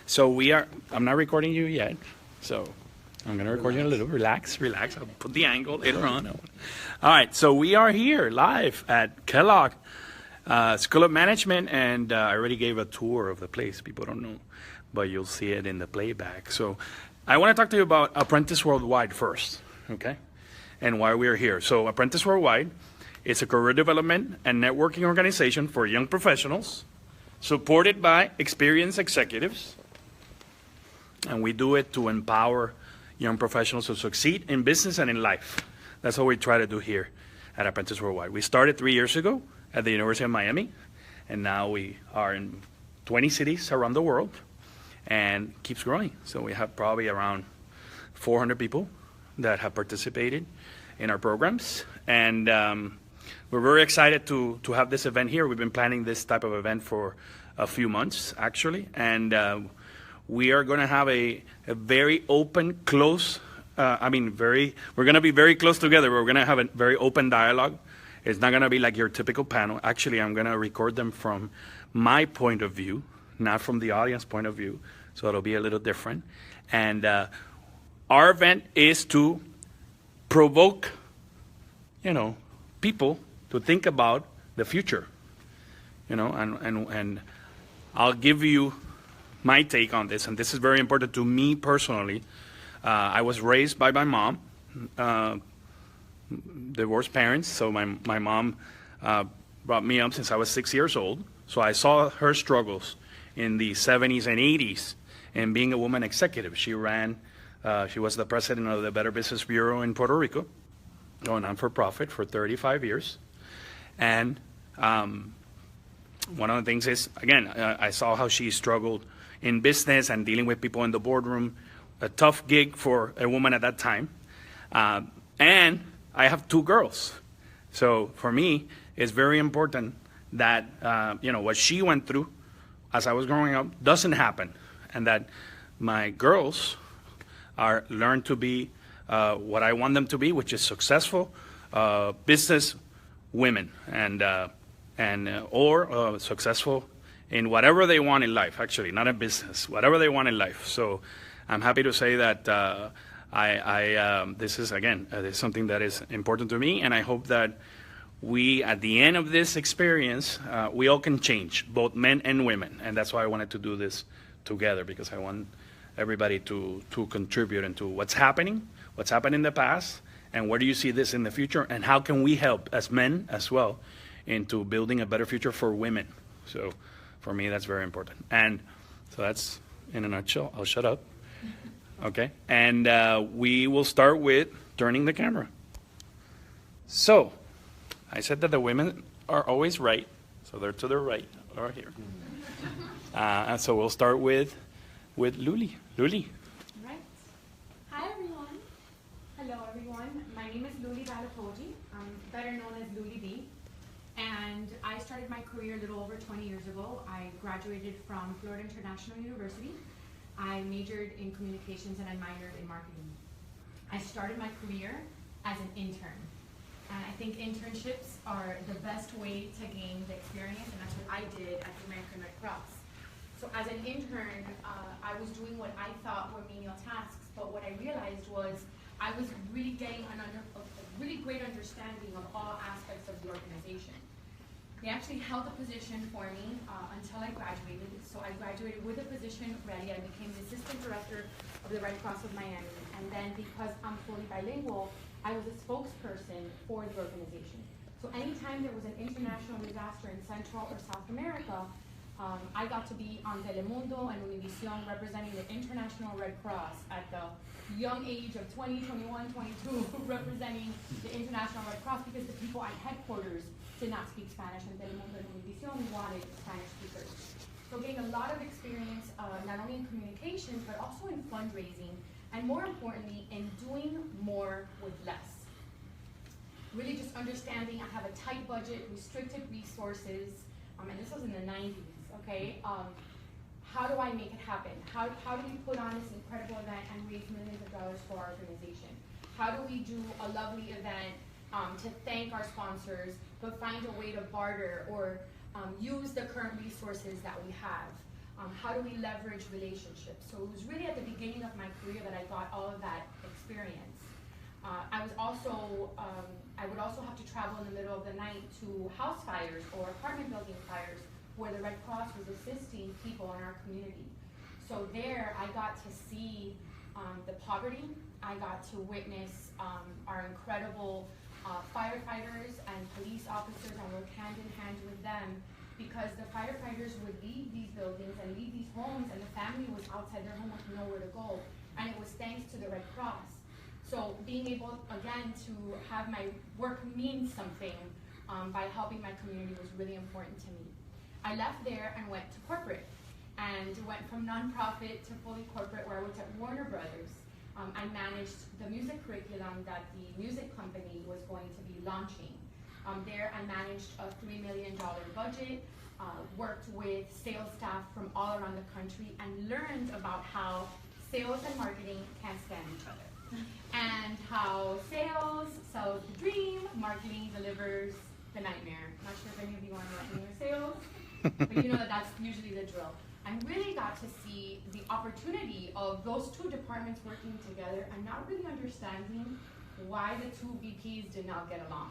So I'm not recording you yet, so I'm going to record you in a little. Relax. I'll put the angle later on. All right, so we are here live at Kellogg School of Management, and I already gave a tour of the place. People don't know, but you'll see it in the playback. So I want to talk to you about Apprentice Worldwide first, okay, and why we're here. So Apprentice Worldwide is a career development and networking organization for young professionals, supported by experienced executives, and we do it to empower young professionals to succeed in business and in life. That's what we try to do here at Apprentice Worldwide. We started 3 years ago at the University of Miami, and now we are in 20 cities around the world, and keeps growing. So we have probably around 400 people that have participated in our programs, and we're very excited to have this event here. We've been planning this type of event for a few months, actually, and we are going to have a very open, close, we're going to be very close together. We're going to have a very open dialogue. It's not going to be like your typical panel. Actually, I'm going to record them from my point of view, not from the audience point of view, so it'll be a little different. And our event is to provoke, people to think about the future, and I'll give you my take on this, and this is very important to me personally. I was raised by my mom, divorced parents, so my mom brought me up since I was 6 years old, so I saw her struggles in the 70s and 80s and being a woman executive. She was the president of the Better Business Bureau in Puerto Rico, going on for profit for 35 years. And one of the things is, again, I saw how she struggled in business and dealing with people in the boardroom, a tough gig for a woman at that time. And I have 2 girls. So for me, it's very important that, what she went through as I was growing up doesn't happen, and that my girls learn to be what I want them to be, which is successful business women, or successful in whatever they want in life, actually, not in business, whatever they want in life. So I'm happy to say that this is something that is important to me, and I hope that we, at the end of this experience, we all can change, both men and women, and that's why I wanted to do this together, because I want everybody to contribute into what's happened in the past, and where do you see this in the future, and how can we help as men as well into building a better future for women. So for me, that's very important. And so that's in a nutshell. I'll shut up. Okay. And we will start with turning the camera. So I said that the women are always right. So they're to the right or here. And so we'll start with Luli. Luli. Right. Hi, everyone. Hello, everyone. My name is Luli Balapoji. I'm better known as Luli B. And I started my career a little over 20 years ago. I graduated from Florida International University. I majored in communications and I minored in marketing. I started my career as an intern. And I think internships are the best way to gain the experience, and that's what I did at the American Red Cross. So as an intern, I was doing what I thought were menial tasks, but what I realized was I was really getting a really great understanding of all aspects of the organization. They actually held the position for me until I graduated. So I graduated with a position ready. I became the assistant director of the Red Cross of Miami. And then because I'm fully bilingual, I was a spokesperson for the organization. So anytime there was an international disaster in Central or South America, I got to be on Telemundo and Univision representing the International Red Cross at the young age of 20, 21, 22, representing the International Red Cross, because the people at headquarters did not speak Spanish, and Telemundo and Univision wanted Spanish speakers. So gained a lot of experience, not only in communications, but also in fundraising, and more importantly, in doing more with less. Really just understanding I have a tight budget, restricted resources, and this was in the 90s, okay? How do I make it happen? How do we put on this incredible event and raise millions of dollars for our organization? How do we do a lovely event to thank our sponsors, but find a way to barter or use the current resources that we have? How do we leverage relationships? So it was really at the beginning of my career that I got all of that experience. I would also have to travel in the middle of the night to house fires or apartment building fires where the Red Cross was assisting people in our community. So there I got to see the poverty. I got to witness our incredible firefighters and police officers, and work hand in hand with them, because the firefighters would leave these buildings and leave these homes, and the family was outside their home with nowhere to go. And it was thanks to the Red Cross. So being able, again, to have my work mean something by helping my community was really important to me. I left there and went to corporate, and went from nonprofit to fully corporate, where I worked at Warner Brothers. I managed the music curriculum that the music company was going to be launching. There I managed a $3 million budget, worked with sales staff from all around the country, and learned about how sales and marketing can't stand each other. And how sales sells the dream, marketing delivers the nightmare. Not sure if any of you are in marketing or sales, but you know that that's usually the drill. I really got to see the opportunity of those two departments working together and not really understanding why the two VPs did not get along.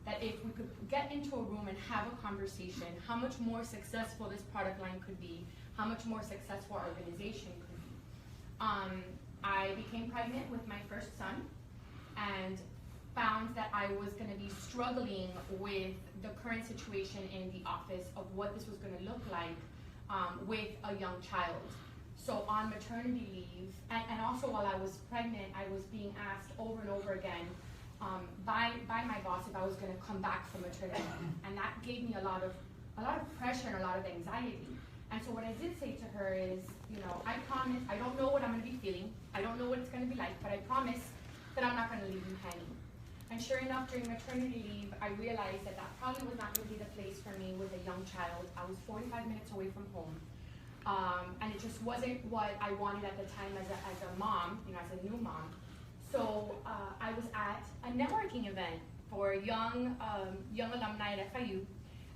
That if we could get into a room and have a conversation, how much more successful this product line could be, how much more successful our organization could be. I became pregnant with my first son and found that I was going to be struggling with the current situation in the office of what this was going to look like with a young child. So on maternity leave, and also while I was pregnant, I was being asked over and over again by my boss if I was going to come back from maternity leave, and that gave me a lot of pressure and a lot of anxiety. And so what I did say to her is, you know, I promise, I don't know what I'm going to be feeling, I don't know what it's going to be like, but I promise that I'm not going to leave you hanging. And sure enough, during maternity leave, I realized that that probably was not going to be the place for me with a young child. I was 45 minutes away from home. And it just wasn't what I wanted at the time as a mom, you know, as a new mom. So I was at a networking event for young alumni at FIU,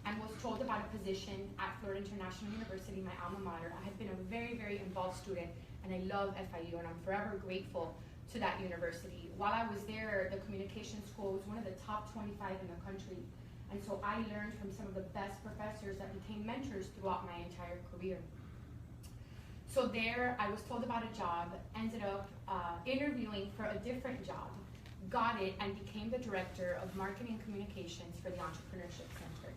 and was told about a position at Florida International University, my alma mater. I have been a very, very involved student, and I love FIU, and I'm forever grateful to that university. While I was there, the communication school was one of the top 25 in the country, and so I learned from some of the best professors that became mentors throughout my entire career. So there, I was told about a job, ended up interviewing for a different job, got it, and became the director of marketing and communications for the Entrepreneurship Center.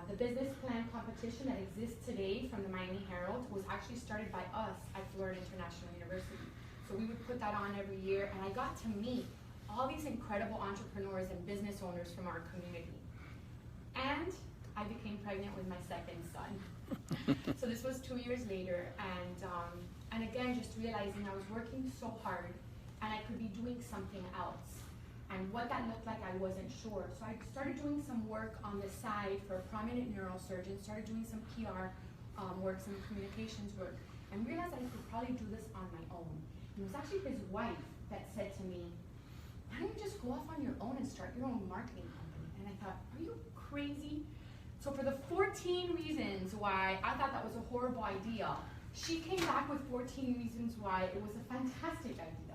The business plan competition that exists today from the Miami Herald was actually started by us at Florida International University. So we would put that on every year, and I got to meet all these incredible entrepreneurs and business owners from our community. And I became pregnant with my second son. So this was 2 years later, and again, just realizing I was working so hard, and I could be doing something else. And what that looked like, I wasn't sure. So I started doing some work on the side for a prominent neurosurgeon, started doing some PR work, some communications work, and realized I could probably do this on my own. And it was actually his wife that said to me, why don't you just go off on your own and start your own marketing company? And I thought, are you crazy? So for the 14 reasons why I thought that was a horrible idea, she came back with 14 reasons why it was a fantastic idea.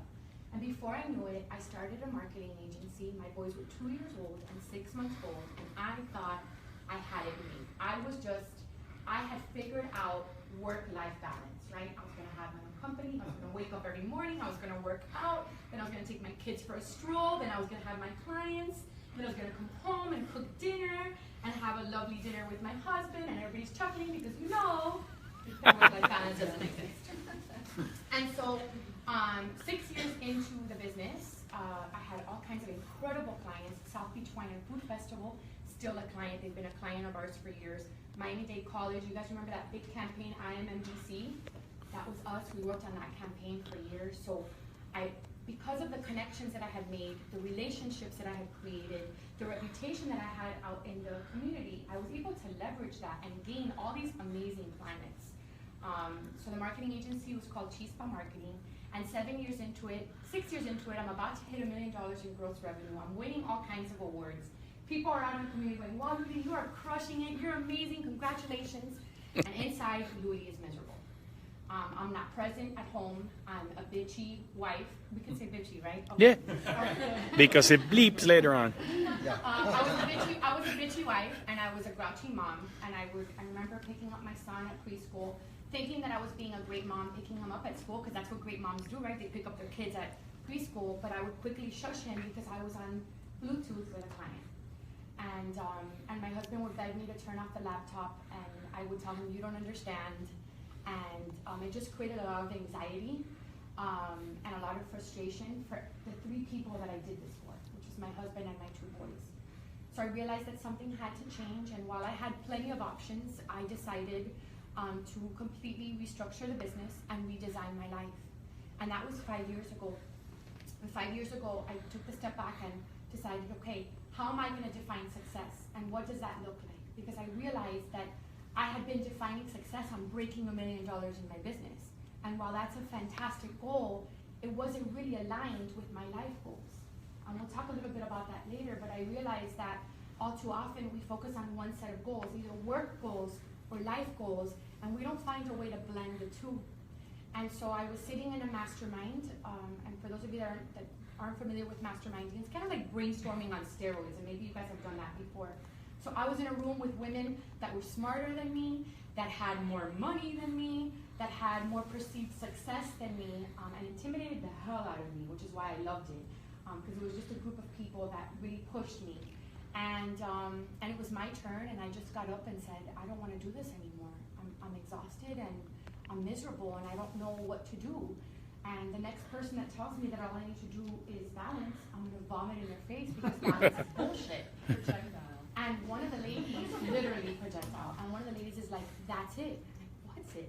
And before I knew it, I started a marketing agency. My boys were 2 years old and 6 months old, and I thought I had it made. I had figured out work-life balance, right? I was gonna have my own company, I was gonna wake up every morning, I was gonna work out, then I was gonna take my kids for a stroll, then I was gonna have my clients, then I was gonna come home and cook dinner, and have a lovely dinner with my husband, and everybody's chuckling because you know, work-life balance doesn't exist. And so, 6 years into the business, I had all kinds of incredible clients. South Beach Wine and Food Festival, still a client. They've been a client of ours for years. Miami-Dade College, you guys remember that big campaign, IMMDC? That was us. We worked on that campaign for years. So because of the connections that I had made, the relationships that I had created, the reputation that I had out in the community, I was able to leverage that and gain all these amazing clients. So the marketing agency was called Chispa Marketing, and 6 years into it, I'm about to hit $1 million in gross revenue. I'm winning all kinds of awards. People are out in the community going, wow, Rudy, you are crushing it, you're amazing, congratulations. And inside, Louis is miserable. I'm not present at home. I'm a bitchy wife. We can say bitchy, right? Yeah, Okay. because it bleeps later on. I was a bitchy wife, and I was a grouchy mom. And I remember picking up my son at preschool, thinking that I was being a great mom, picking him up at school, because that's what great moms do, right? They pick up their kids at preschool. But I would quickly shush him because I was on Bluetooth with a client. And my husband would beg me to turn off the laptop, and I would tell him, you don't understand. And it just created a lot of anxiety and a lot of frustration for the 3 people that I did this for, which was my husband and my 2 boys. So I realized that something had to change, and while I had plenty of options, I decided to completely restructure the business and redesign my life. And that was 5 years ago. 5 years ago, I took the step back and decided, okay, how am I going to define success, and what does that look like? Because I realized that I had been defining success on breaking $1 million in my business. And while that's a fantastic goal, it wasn't really aligned with my life goals. And we'll talk a little bit about that later, but I realized that all too often we focus on one set of goals, either work goals or life goals, and we don't find a way to blend the two. And so I was sitting in a mastermind, and for those of you that aren't familiar with masterminding, it's kind of like brainstorming on steroids, and maybe you guys have done that before. So I was in a room with women that were smarter than me, that had more money than me, that had more perceived success than me, and intimidated the hell out of me, which is why I loved it, because it was just a group of people that really pushed me. And it was my turn, and I just got up and said, I don't want to do this anymore. I'm exhausted, and I'm miserable, and I don't know what to do. And the next person that tells me that all I need to do is balance, I'm going to vomit in their face because balance is bullshit. And one of the ladies, literally projectile, and one of the ladies is like, that's it. I'm like, what's it?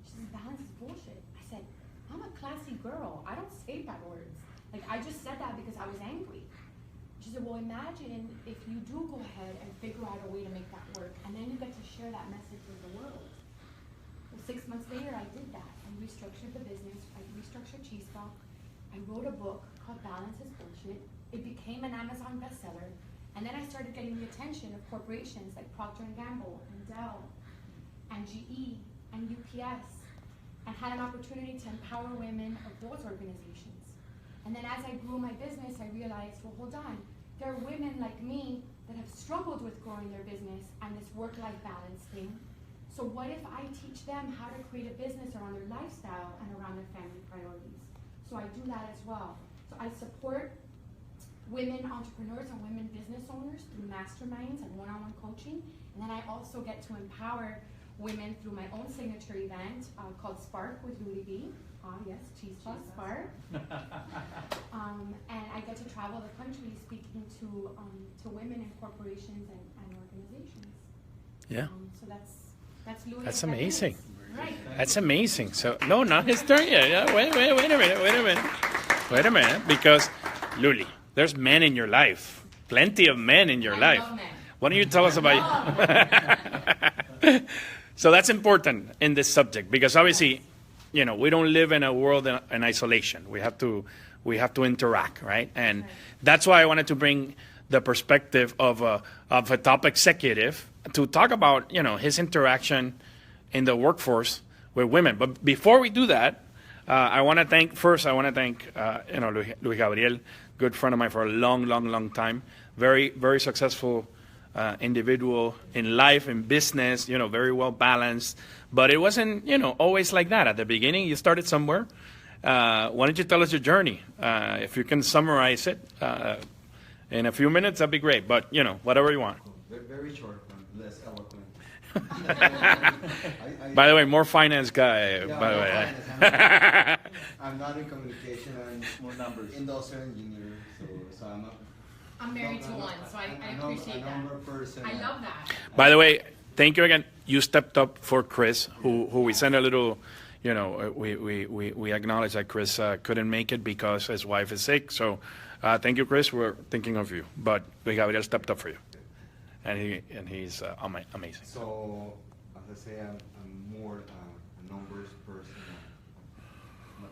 She says, balance is bullshit. I said, I'm a classy girl. I don't say bad words. Like, I just said that because I was angry. She said, well, imagine if you do go ahead and figure out a way to make that work, and then you get to share that message with the world. Well, 6 months later, I did that. I restructured the business. I restructured Cheese Talk. I wrote a book called Balance is Bullshit. It became an Amazon bestseller. And then I started getting the attention of corporations like Procter & Gamble and Dell and GE and UPS, and had an opportunity to empower women of those organizations. And then as I grew my business, I realized, well, hold on, there are women like me that have struggled with growing their business and this work-life balance thing. So what if I teach them how to create a business around their lifestyle and around their family priorities? So I do that as well. So I support women entrepreneurs and women business owners through masterminds and one-on-one coaching. And then I also get to empower women through my own signature event called Spark with Louis B. Yes, Cheese Plus Spark. And I get to travel the country speaking to women in corporations and organizations. Yeah. So that's Louis. That's amazing. Right. That's amazing. So, no, not his turn yet. Yeah, wait a minute. Because, Luli, there's men in your life. Plenty of men in your life. Love men. Why don't you tell us about So that's important in this subject, because obviously, we don't live in a world in isolation. We have to interact, right? And that's why I wanted to bring the perspective of a top executive to talk about, his interaction in the workforce with women. But before we do that, I want to thank Luis Gabriel, good friend of mine for a long time. Very, very successful individual in life, in business, very well balanced. But it wasn't, always like that. At the beginning, you started somewhere. Why don't you tell us your journey? If you can summarize it in a few minutes, that'd be great. But, whatever you want. Very short, less eloquent. By the way, more finance guy, Yeah, by the way. I'm not in communication. I'm More numbers. industrial engineer, so I'm married to one, so I appreciate a that. number person. I love that. By the way, thank you again. You stepped up for Chris, who we sent a little, we acknowledge that Chris couldn't make it because his wife is sick. So thank you, Chris. We're thinking of you. But Gabriel stepped up for you. And he's amazing. So, as I say, I'm more a numbers person.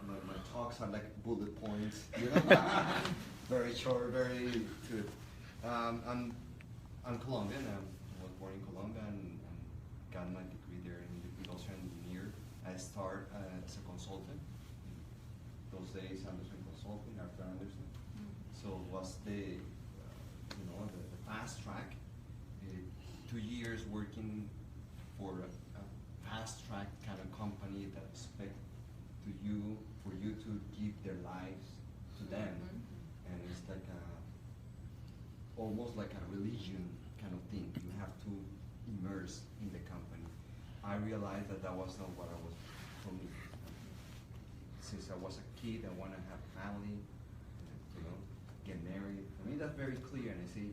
My talks are like bullet points, very short, very good. I'm Colombian. I was born in Colombia and got my degree there in I started as a consultant. Those days, Anderson Consulting after Anderson. So it was the fast track. 2 years working for a fast track kind of company that expect for you to give their lives to them, and it's like almost like a religion kind of thing. You have to immerse in the company. I realized that was not what I was for me. Since I was a kid, I want to have a family, get married. For me, that's very clear, and I say,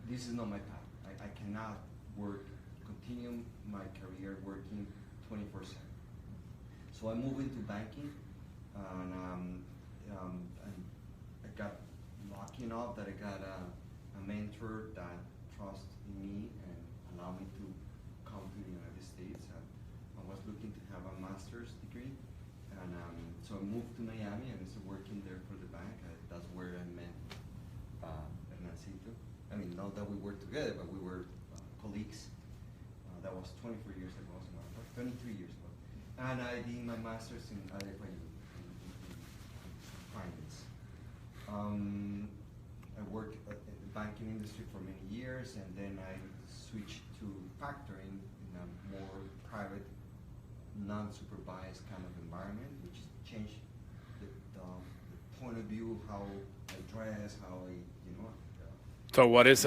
this is not my path. I cannot continue my career working 24/7. So I moved into banking, and I got lucky enough that I got a mentor that trusts in me and allowed me to come to the United States. I was looking to have a master's degree, and so I moved to Miami and I started working there for the bank. That's where I met Hernancito. I mean, not that we worked together, but we were colleagues. That was 24 years ago, 23 years ago. And I did my master's in finance. I worked in the banking industry for many years, and then I switched to factoring in a more private, non-supervised kind of environment, which changed the point of view, how I dress, how I, So what's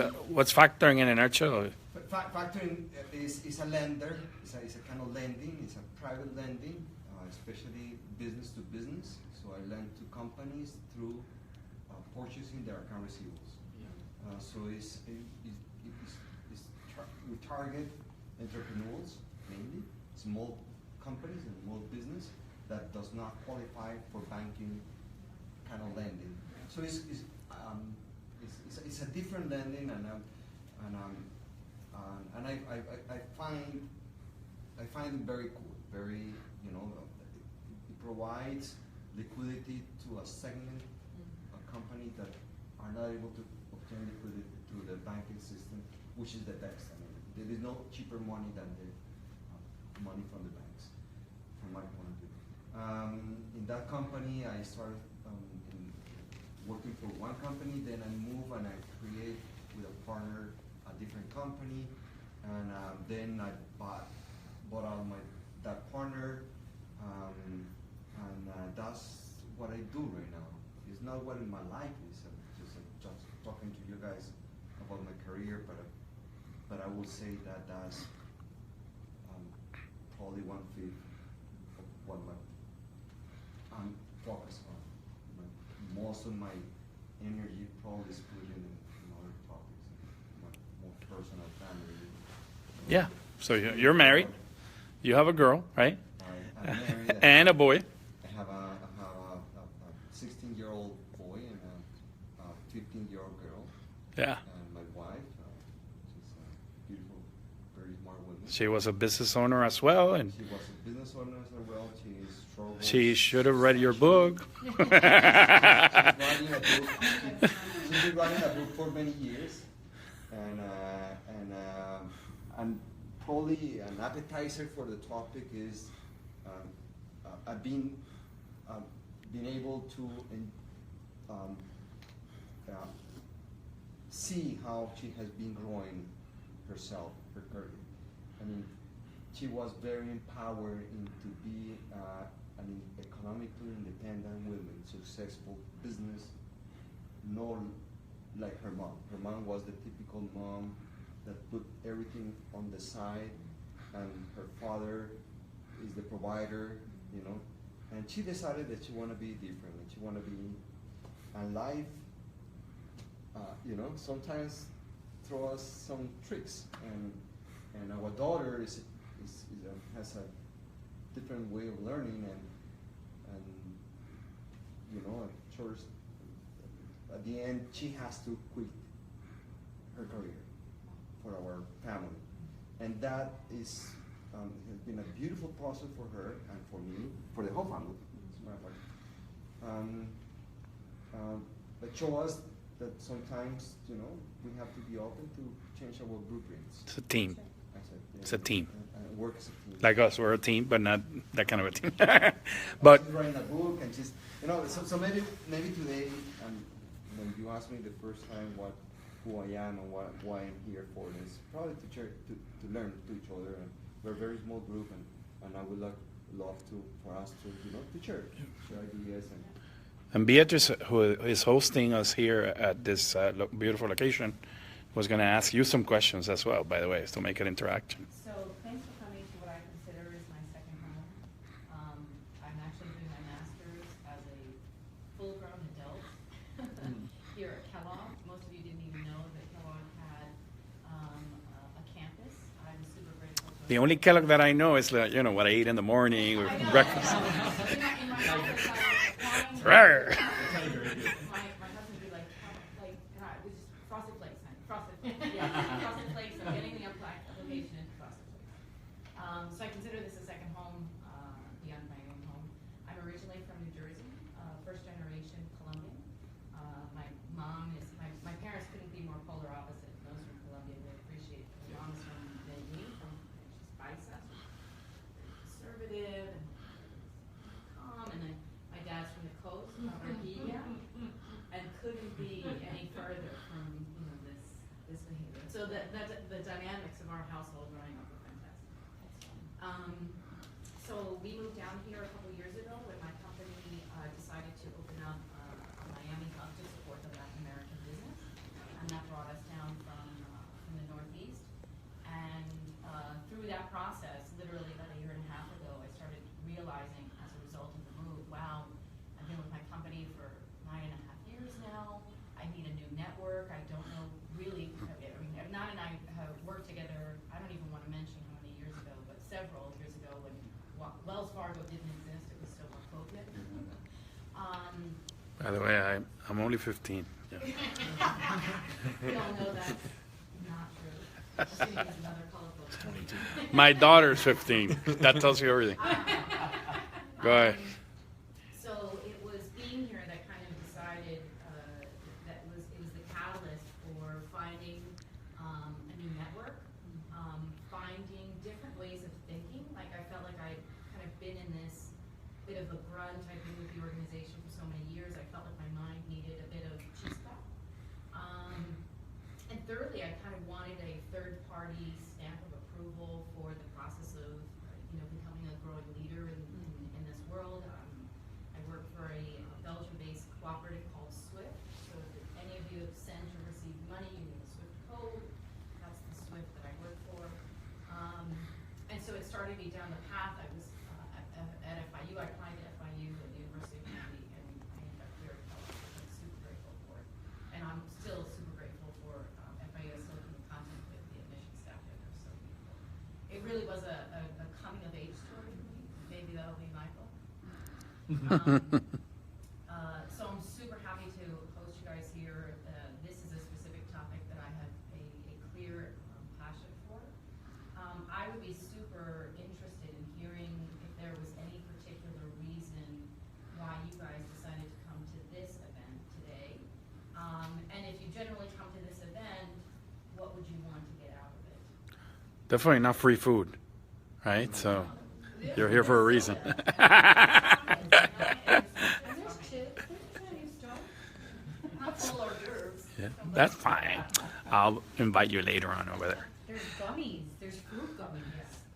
factoring in a nutshell? But factoring is a lender. It's a kind of lending. It's a private lending, especially business to business. So I lend to companies through purchasing their account receivables. So we target entrepreneurs mainly, small companies and small business that does not qualify for banking kind of lending. So it's a different lending, and I find it very cool. Very, it provides liquidity to a segment, a company that are not able to obtain liquidity through the banking system, which is the best. I mean, there is no cheaper money than the money from the banks, from my point of view. In that company, I started working for one company, then I move and I create with a partner a different company, and then I bought out that partner, and that's what I do right now. It's not what in my life is. I'm just talking to you guys about my career, but I will say that that's probably 1/5 of what I'm focused on. Most of my energy probably is put in other topics, more personal, family. Yeah. So you're married. You have a girl, right? I'm married. And a boy. I have a 16-year-old boy and a 15-year-old girl. Yeah. And my wife, she's a beautiful, very smart woman. She was a business owner as well, and She was a business owner as well. she should have read your book. She's been writing a book for many years, and probably an appetizer for the topic is I've been able to see how she has been growing herself, her career. I mean, she was very empowered to be an economically independent woman, successful business, not like her mom. Her mom was the typical mom that put everything on the side, and her father is the provider, and she decided that she want to be different, and she want to be, and life, sometimes throw us some tricks, and our daughter has a different way of learning, and at the end she has to quit her career for our family, and that has been a beautiful process for her and for me, for the whole family, as a matter of fact. But show us that sometimes we have to be open to change our blueprints. It's a team. It's a team. Work as a team. Like us, we're a team, but not that kind of a team. But She's writing a book, and she's, so maybe today, when you ask me the first time who I am and why I'm here for this, probably to learn to each other, and we're a very small group, and I would love for us to share ideas And Beatrice, who is hosting us here at this beautiful location, was going to ask you some questions as well, by the way, to make it interaction. So thanks for coming to what I consider is my second home. I'm actually doing my master's as a full-grown adult here at Kellogg. Most of you didn't even know that Kellogg had a campus. I'm super grateful to The only Kellogg that I know is, what I eat in the morning or breakfast. In my office, Rawr. my husband would be like, it was just Frosted Flakes, honey. Frosted Flakes. I'm getting the application into Frosted Flakes. So I consider this a second home beyond my own home. I'm originally from New Jersey, first generation Colombian. My parents couldn't be more polar opposite. Those from Colombia, they appreciate it. My mom's from Medellin, she's paisa, conservative and calm, and then my dad's from the coast, Barranquilla, and couldn't be any further from this behavior. So the dynamics of our household growing up were fantastic. So we moved down here a couple years ago when my company decided to open up a Miami hub to support the Latin American business, and that brought us down from the Northeast. And through that process, literally about a year and a half ago, I started realizing as a result of the move, wow, I've been with my company for 9.5 years now. I need a new network. I don't know really. Nana and I have worked together. I don't even want to mention how many years ago, but several years ago when Wells Fargo didn't exist. It was still Wachovia. By the way, I'm only 15. Yeah. We all know that's not true. Just gonna use another colorful. 22. My daughter's 15. That tells you everything. Go ahead. So it was being here that kind of decided it was the catalyst for finding a new network, finding different ways of thinking. Like I felt like I'd kind of been in this bit of a grunt. I've been with the organization for so many years. I felt like my mind needed a bit of chispa. And thirdly, I kind of wanted a third-party stamp of approval for the process of becoming a growing leader in this world. I work for a Belgium-based cooperative called SWIFT. So if any of you have sent or received money, you need a SWIFT code. That's the SWIFT that I work for. And so it started me down the path. I was at FIU. I applied to FIU at the University of Miami, and I ended up here at Kellogg. I'm super grateful for it. And I'm still super grateful for FIU. I still keep in contact with the admissions staff there. They're so beautiful. It really was a coming of age story for me. Maybe that'll be my book. So I'm super happy to host you guys here. This is a specific topic that I have a clear passion for. I would be super interested in hearing if there was any particular reason why you guys decided to come to this event today. And if you generally come to this event, what would you want to get out of it? Definitely not free food, right? So you're here for a reason. Yeah, that's fine. I'll invite you later on over there. There's gummies. There's fruit gummies.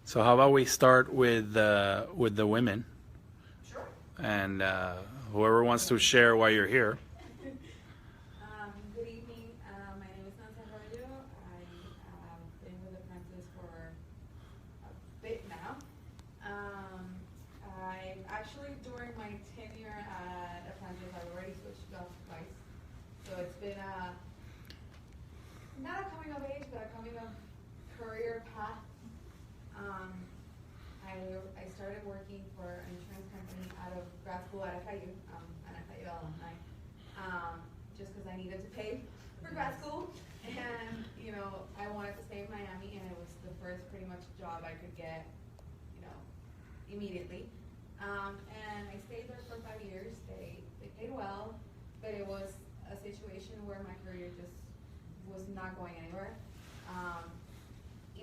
So how about we start with the women, Sure. and whoever wants to share why you're here. Good evening. My name is Nancy Arroyo. I've been with Apprentice for a bit now. I actually, during my tenure at Apprentice, I've already switched jobs twice. So it's been not a coming of age, but a coming of career path. I started working for an insurance company out of grad school at FIU, an FIU alumni, just because I needed to pay for grad school, and I wanted to stay in Miami, and it was the first pretty much job I could get, immediately. And I stayed there for 5 years. They paid well, but it was a situation where my career just was not going anywhere.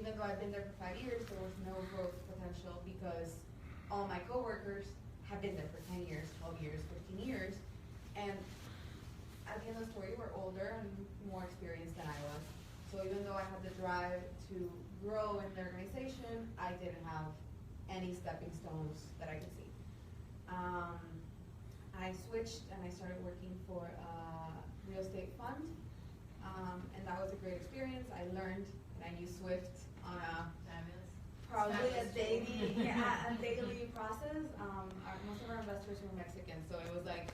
even though I've been there for 5 years, there was no growth potential because all my coworkers have been there for 10 years, 12 years, 15 years, and at the end of the story, we're older and more experienced than I was. So even though I had the drive to grow in the organization, I didn't have any stepping stones that I could see. I switched and I started working for a real estate fund, and that was a great experience. I learned and I used Swift on probably a daily, a daily process. Most of our investors were Mexican, so it was like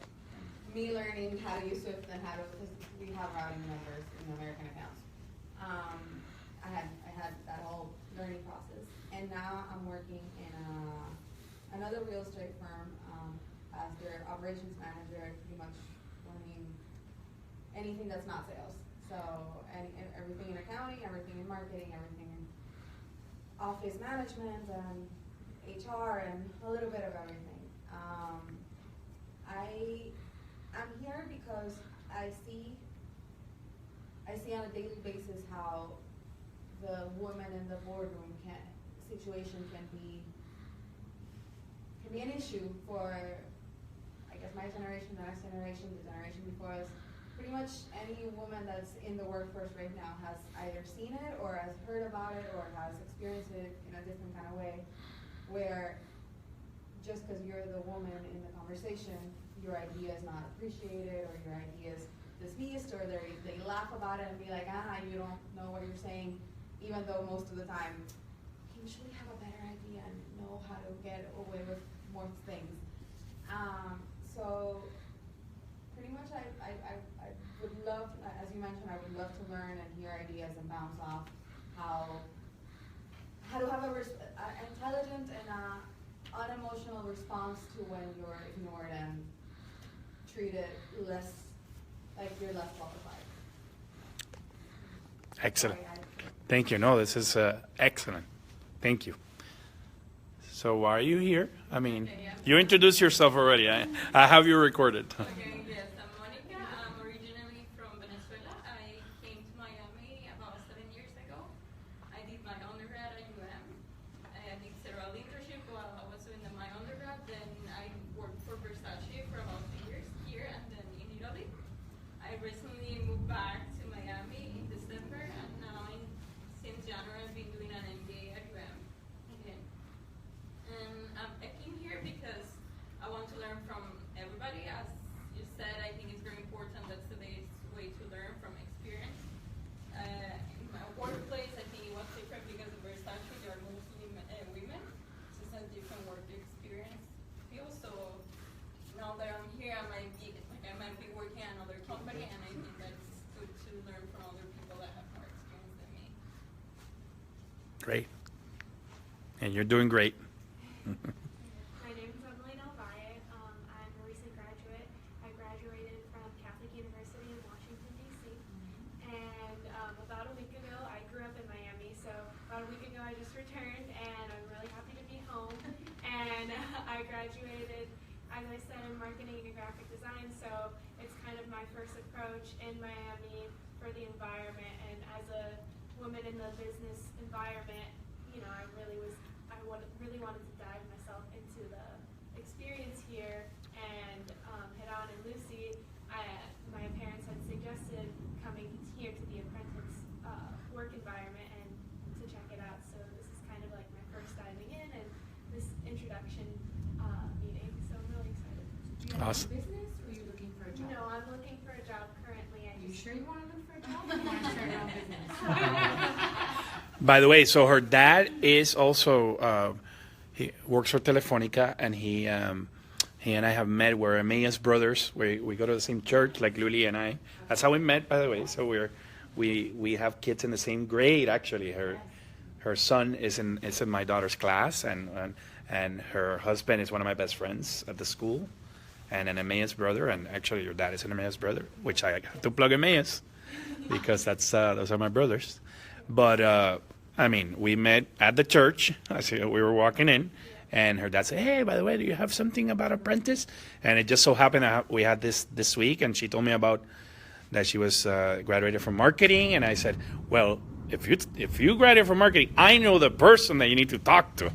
me learning how to use Swift and how to, because we have routing numbers in American accounts. I had that whole learning process, and now I'm working in another real estate firm as their operations manager, pretty much running anything that's not sales. So everything in accounting, everything in marketing, everything in office management and HR and a little bit of everything. I'm here because I see on a daily basis how the woman in the boardroom situation can be an issue for, I guess, my generation, the next generation, the generation before us. Pretty much any woman that's in the workforce right now has either seen it or has heard about it or has experienced it in a different kind of way, where just because you're the woman in the conversation, your idea is not appreciated or your idea is dismissed, or they laugh about it and be like, you don't know what you're saying, even though most of the time you usually have a better idea and know how to get away with more things. So pretty much I would love, as you mentioned, I would love to learn and hear ideas and bounce off how to have an intelligent and unemotional response to when you're ignored and treated less, like you're less qualified. Excellent. Sorry, Thank you. No, this is excellent. Thank you. So why are you here? I mean, you introduced yourself already. I have you recorded. Okay, yes, I'm Monica. I'm originally from Venezuela. I came to Miami about 7 years ago. I did my undergrad at I did several internships while I was doing my undergrad. Then I worked for Versace for about 2 years here and then in Italy. I recently moved back to Miami in December, and now since January I've been doing an MBA at again. And I came here because I want to learn from everybody. As you said, I think it's very important. That's the best way to learn from experience. In my workplace, I think it was different because of Versace, they are mostly women. So it's a different work experience field. So now that I'm here, I might be working at another company, and I think that's good to learn from other people that have more experience than me. Great. And you're doing great. My name is Emily Valle. I'm a recent graduate. I graduated from Catholic University in Washington, D.C. And about a week ago, I grew up in Miami. So about a week ago, I just returned, and I'm really happy to be home. And I graduated, as I said, in marketing and graphic design. So it's kind of my first approach in Miami for the environment. And as a woman in the business environment, I really wanted to dive myself into the experience here and hit on. And Lucy, my parents had suggested coming here to the apprentice work environment and to check it out. So this is kind of like my first diving in and this introduction meeting. So I'm really excited. Do you have Awesome. a business or are you looking for a job? No, I'm looking for a job currently. Are you sure you want to look for a job or you want to start your own business? By the way, so her dad is also he works for Telefonica, and he and I have met. We're Emmaus brothers. We go to the same church, like Luli and I. That's how we met, by the way. So we have kids in the same grade. Actually, her son is in my daughter's class, and her husband is one of my best friends at the school, and an Emmaus brother. And actually, your dad is an Emmaus brother, which I have to plug Emmaus because those are my brothers. But we met at the church. I see we were walking in, and her dad said, "Hey, by the way, do you have something about apprentice?" And it just so happened that we had this week, and she told me about that she was graduated from marketing, and I said, "Well, if you graduate from marketing, I know the person that you need to talk to.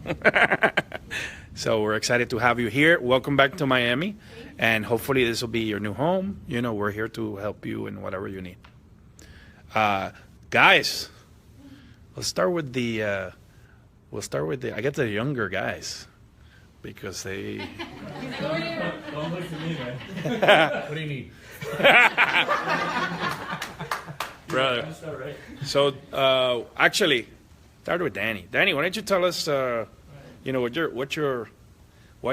So we're excited to have you here. Welcome back to Miami, and hopefully this will be your new home. You know, we're here to help you in whatever you need. Guys, let's start with the. I get the younger guys because they. Don't look at me, man. What do you need? Brother. That's all right. So actually, start with Danny. Danny, why don't you tell us, why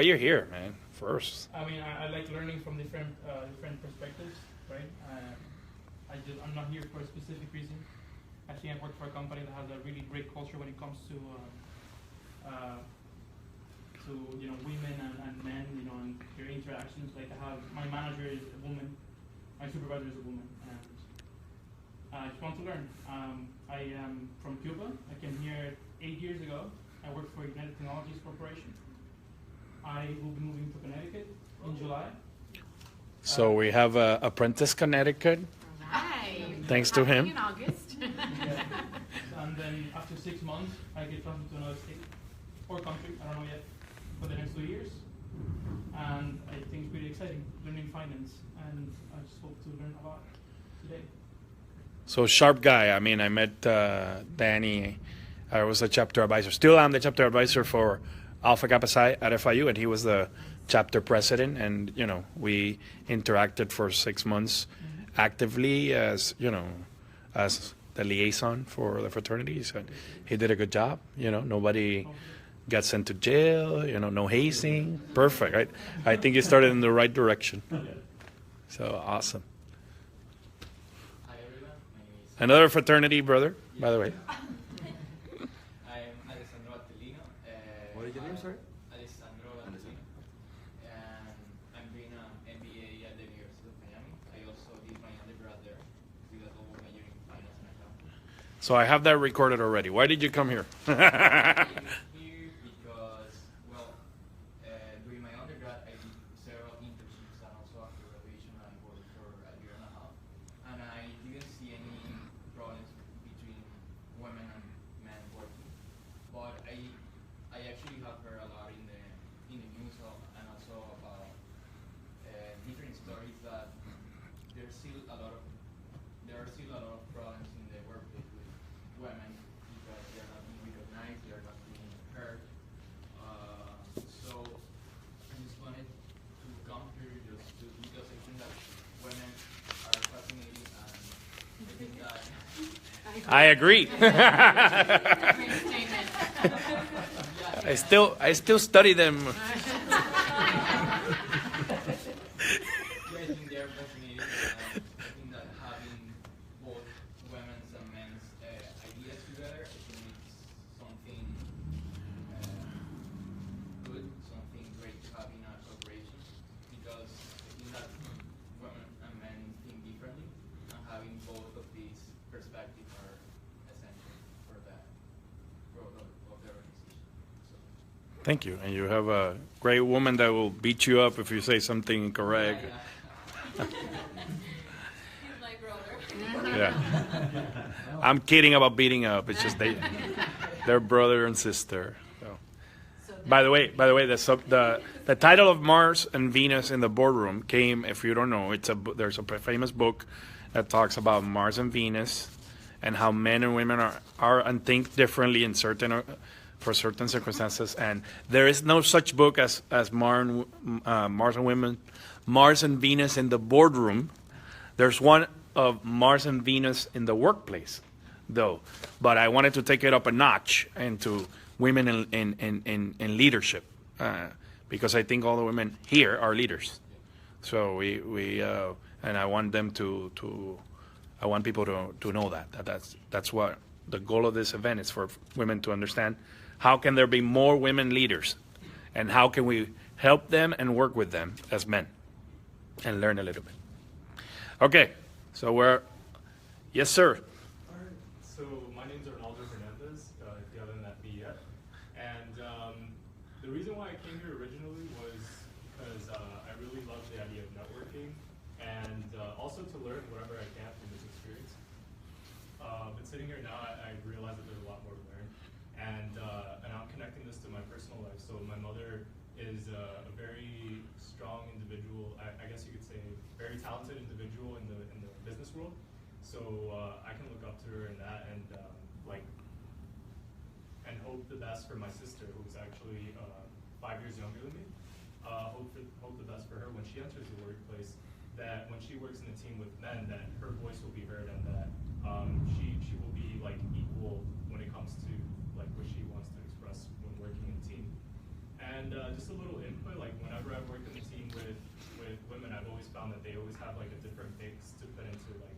you're here, man? First. I mean, I like learning from different perspectives, right? I'm not here for a specific reason. Actually, I work for a company that has a really great culture when it comes to women and men, and their interactions. Like my manager is a woman, my supervisor is a woman, and I just want to learn. I am from Cuba. I came here 8 years ago. I work for United Technologies Corporation. I will be moving to Connecticut in July. So we have Apprentice Connecticut. Right. Thanks to him. In August. Yeah. And then after 6 months, I get transferred to another state or country, I don't know yet, for the next 2 years. And I think it's really exciting, learning finance, and I just hope to learn a lot today. So sharp guy. I mean, I met Danny. I was a chapter advisor. Still am the chapter advisor for Alpha Kappa Psi at FIU, and he was the chapter president. And we interacted for 6 months actively as as the liaison for the fraternities. And he did a good job. Nobody got sent to jail. No hazing. Perfect. Right? I think he started in the right direction. So awesome. Hi everyone, my name is. Another fraternity brother, by the way. I'm Alessandro Attellino. What is your name, sorry? Alessandro Attellino. And I'm doing an MBA at the University of Miami. I also did my undergrad there with a double major in finance and accounting. So I have that recorded already. Why did you come here? I came here because, during my undergrad, I did several internships, and also after graduation, I worked for a year and a half. And I didn't see any problems between women and men working. But I actually have heard a lot in the news and also about different stories that there are still a lot of problems in the workplace with women because they are not being recognized, they are not being heard. So I just wanted to come here because I think that women are fascinating, and I think that I agree. Great statement. I still study them. I think they are fascinating, and I think that having both women's and men's ideas together, I think it's something good, something great to have in a corporation, because I think that women and men think differently, and having both of these perspectives are essential for the growth of the organization. So. Thank you. And you have a great woman that will beat you up if you say something incorrect. Yeah. He's my brother. Yeah. I'm kidding about beating up. It's just they're brother and sister. So. By the way, the title of Mars and Venus in the Boardroom came, if you don't know, there's a famous book that talks about Mars and Venus and how men and women are and think differently in for certain circumstances. And there is no such book as Mars and Venus in the Boardroom. There's one of Mars and Venus in the workplace, though. But I wanted to take it up a notch into women in leadership, because I think all the women here are leaders. So we and I want them I want people to know that's what the goal of this event is, for women to understand how can there be more women leaders, and how can we help them and work with them as men and learn a little bit. Okay, so yes, sir. All right. So my name's Arnaldo Hernandez, if you haven't met me yet. And the reason why I came here originally was because I really love the idea of networking, and also to learn whatever I can from this experience. It's sitting here now, I realize that there's a lot more to learn, and I'm connecting this to my personal life. So my mother is a very strong individual. I guess you could say very talented individual in the business world. So I can look up to her in that, and and hope the best for my sister, who's actually 5 years younger than me. Hope the best for her when she enters the workplace. That when she works in a team with men, that her voice will be heard, and that she will be like equal when it comes to like what she wants to express when working in a team. And just a little input, like whenever I've worked in a team with women, I've always found that they always have like a different mix to put into like,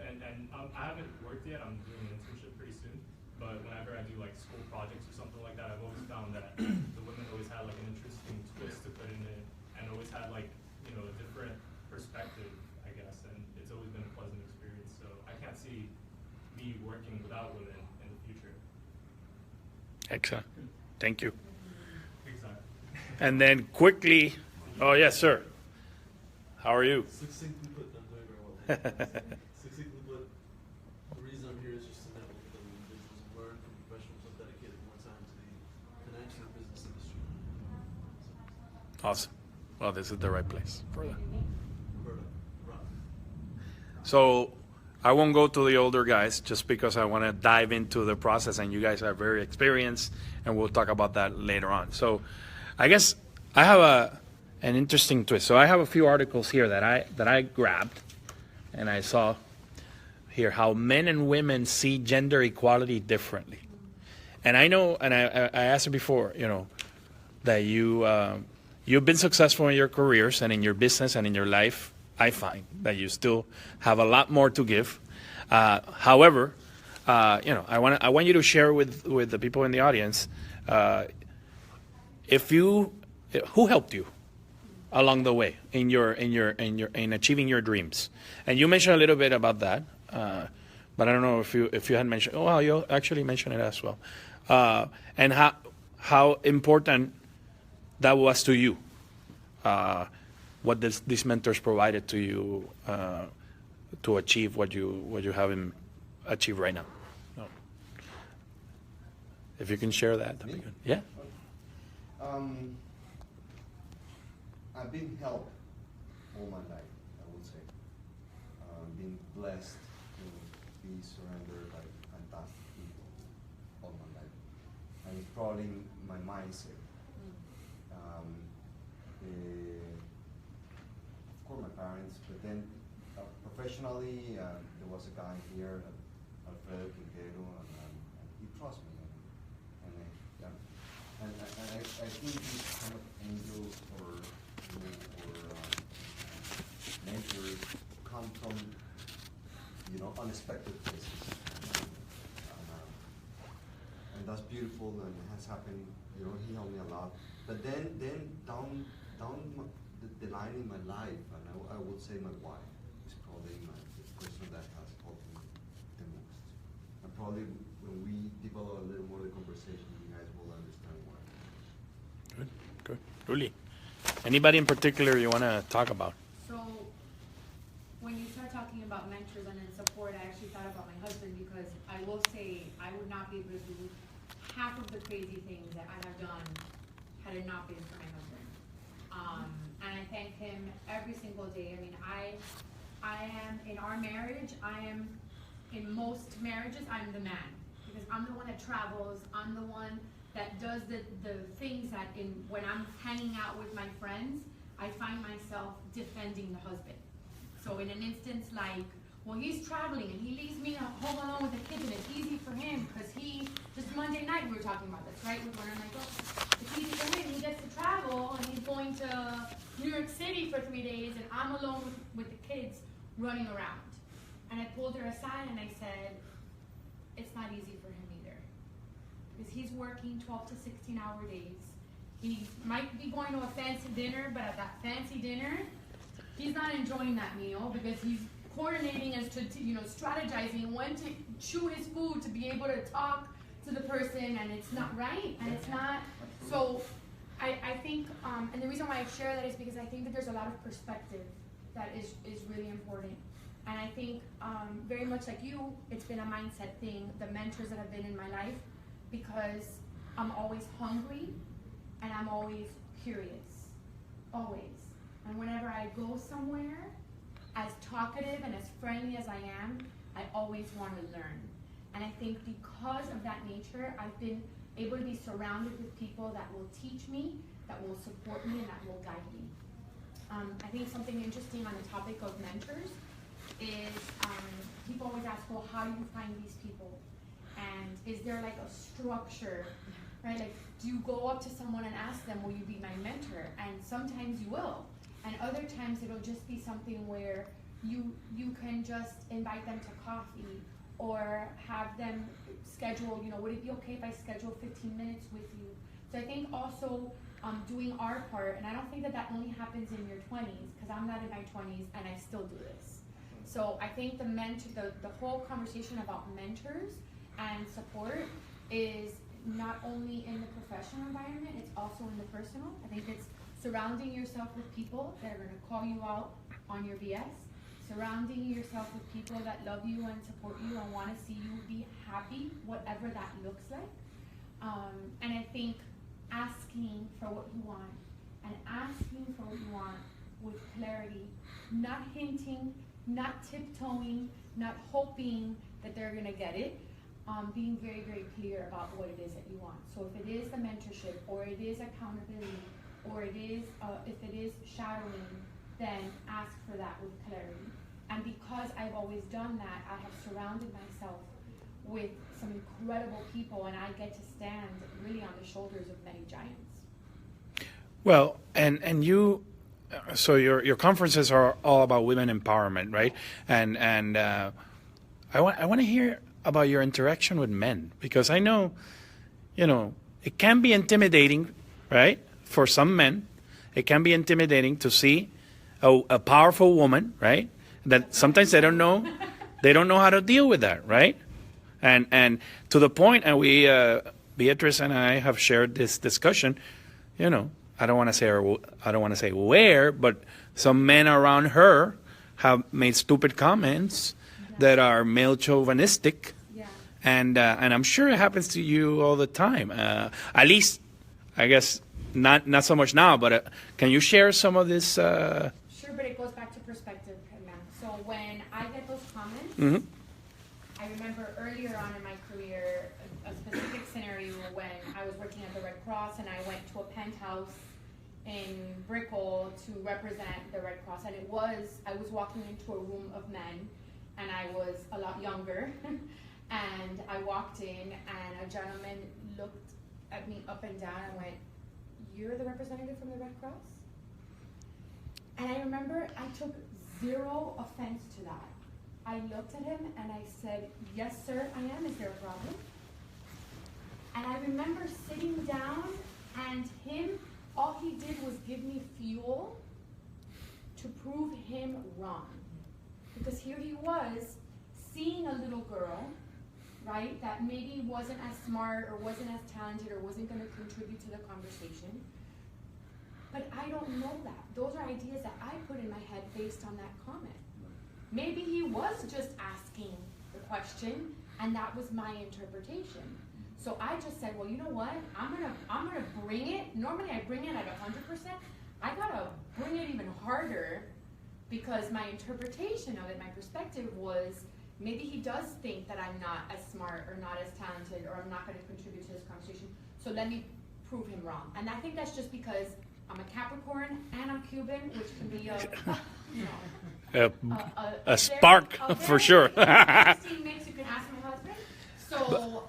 and I haven't worked yet. I'm doing an internship pretty soon. But whenever I do like school projects or something like that, I've always found that the women always had like an interesting twist to put in it, and always had like, you know, a different perspective, I guess, and it's always been a pleasant experience. So I can't see me working without women in the future. Excellent. Thank you. Exactly. And then quickly, oh yes, sir. How are you? Succinctly put, I'm doing very well. Succinctly put, the reason I'm here is just to network with other individuals and learn from professionals who have dedicated more time to the financial and business industry. Awesome. Well, this is the right place for that. Roberta, Rob. So I won't go to the older guys just because I want to dive into the process, and you guys are very experienced, and we'll talk about that later on. So I guess I have an interesting twist. So I have a few articles here that I grabbed, and I saw here how men and women see gender equality differently. And I know, and I asked you before, you know, that you've been successful in your careers and in your business and in your life. I find that you still have a lot more to give. However, you know, I want you to share with the people in the audience, who helped you along the way in achieving your dreams. And you mentioned a little bit about that, but I don't know if you had mentioned. Oh, well, you actually mentioned it as well, and how important that was to you. What these mentors provided to you to achieve what you haven't achieved right now. No. If you can share that, that'd be good. Yeah. I've been helped all my life, I would say. Been blessed to be surrendered by fantastic people all my life. And it's probably my mindset. Of course, my parents, but then professionally, there was a guy here, Alfredo Quintero, and he trusts me. And I think these kind of angels or mentors come from, you know, unexpected places. And that's beautiful, and it has happened. You know, he helped me a lot. But then down the line in my life, and I would say my wife is probably the person that has helped me the most. And probably when we develop a little more the conversation, you guys will understand why. Good. Really. Anybody in particular you want to talk about? So, when you start talking about mentors and then support, I actually thought about my husband, because I will say I would not be able to do half of the crazy things that I have done had it not been for my husband. And I thank him every single day. I mean, I am, in our marriage, in most marriages, I'm the man. Because I'm the one that travels, I'm the one that does the things that when I'm hanging out with my friends, I find myself defending the husband. So in an instance like, well, he's traveling and he leaves me home alone with the kids, and it's easy for him because just Monday night we were talking about this, right? With one of my girlfriends. It's easy for him, he gets to travel and he's going to New York City for 3 days, and I'm alone with the kids running around. And I pulled her aside and I said, it's not easy for him either. Because he's working 12 to 16-hour days. He might be going to a fancy dinner, but at that fancy dinner, he's not enjoying that meal because he's coordinating as to strategizing when to chew his food to be able to talk to the person, and it's not right, and it's not. So I think, and the reason why I share that is because I think that there's a lot of perspective that is really important. And I think very much like you, it's been a mindset thing, the mentors that have been in my life, because I'm always hungry and I'm always curious, always. And whenever I go somewhere, as talkative and as friendly as I am, I always want to learn. And I think because of that nature, I've been able to be surrounded with people that will teach me, that will support me, and that will guide me. I think something interesting on the topic of mentors is people always ask, well, how do you find these people? And is there like a structure, right? Like, do you go up to someone and ask them, will you be my mentor? And sometimes you will. And other times it'll just be something where you can just invite them to coffee or have them schedule, would it be okay if I schedule 15 minutes with you? So I think also doing our part, and I don't think that only happens in your 20s, because I'm not in my 20s and I still do this. So I think the whole conversation about mentors and support is not only in the professional environment, it's also in the personal. I think it's surrounding yourself with people that are going to call you out on your BS, surrounding yourself with people that love you and support you and want to see you be happy, whatever that looks like. And I think asking for what you want and asking for what you want with clarity, not hinting, not tiptoeing, not hoping that they're going to get it, being very, very clear about what it is that you want. So if it is the mentorship, or it is accountability, or it is if it is shadowing, then ask for that with clarity. And because I've always done that, I have surrounded myself with some incredible people, and I get to stand really on the shoulders of many giants. Well, and you, so your conferences are all about women empowerment, right? And I want to hear about your interaction with men, because I know, it can be intimidating, right? For some men, it can be intimidating to see a powerful woman, right? That sometimes they don't know how to deal with that, right? And to the point, and we, Beatrice and I have shared this discussion, I don't want to say where, but some men around her have made stupid comments that are male chauvinistic, and I'm sure it happens to you all the time. At least, I guess not so much now, but can you share some of this? Sure, but it goes back to perspective, man. So when I get those comments, I remember earlier on in my career a specific scenario when I was working at the Red Cross and I went to a penthouse in Brickell to represent the Red Cross, and I was walking into a room of men, and I was a lot younger, and I walked in, and a gentleman looked at me up and down and went, "You're the representative from the Red Cross?" And I remember I took zero offense to that. I looked at him and I said, "Yes, sir, I am. Is there a problem?" And I remember sitting down, and all he did was give me fuel to prove him wrong. Because here he was, seeing a little girl, right, that maybe wasn't as smart or wasn't as talented or wasn't going to contribute to the conversation. But I don't know that. Those are ideas that I put in my head based on that comment. Maybe he was just asking the question, and that was my interpretation. So I just said, well, you know what? I'm gonna bring it. Normally I bring it at 100%. I gotta bring it even harder, because my interpretation of it, my perspective was, maybe he does think that I'm not as smart or not as talented, or I'm not going to contribute to this conversation. So let me prove him wrong. And I think that's just because I'm a Capricorn and I'm Cuban, which can be a spark for sure. Interesting mix. You can ask my husband. So,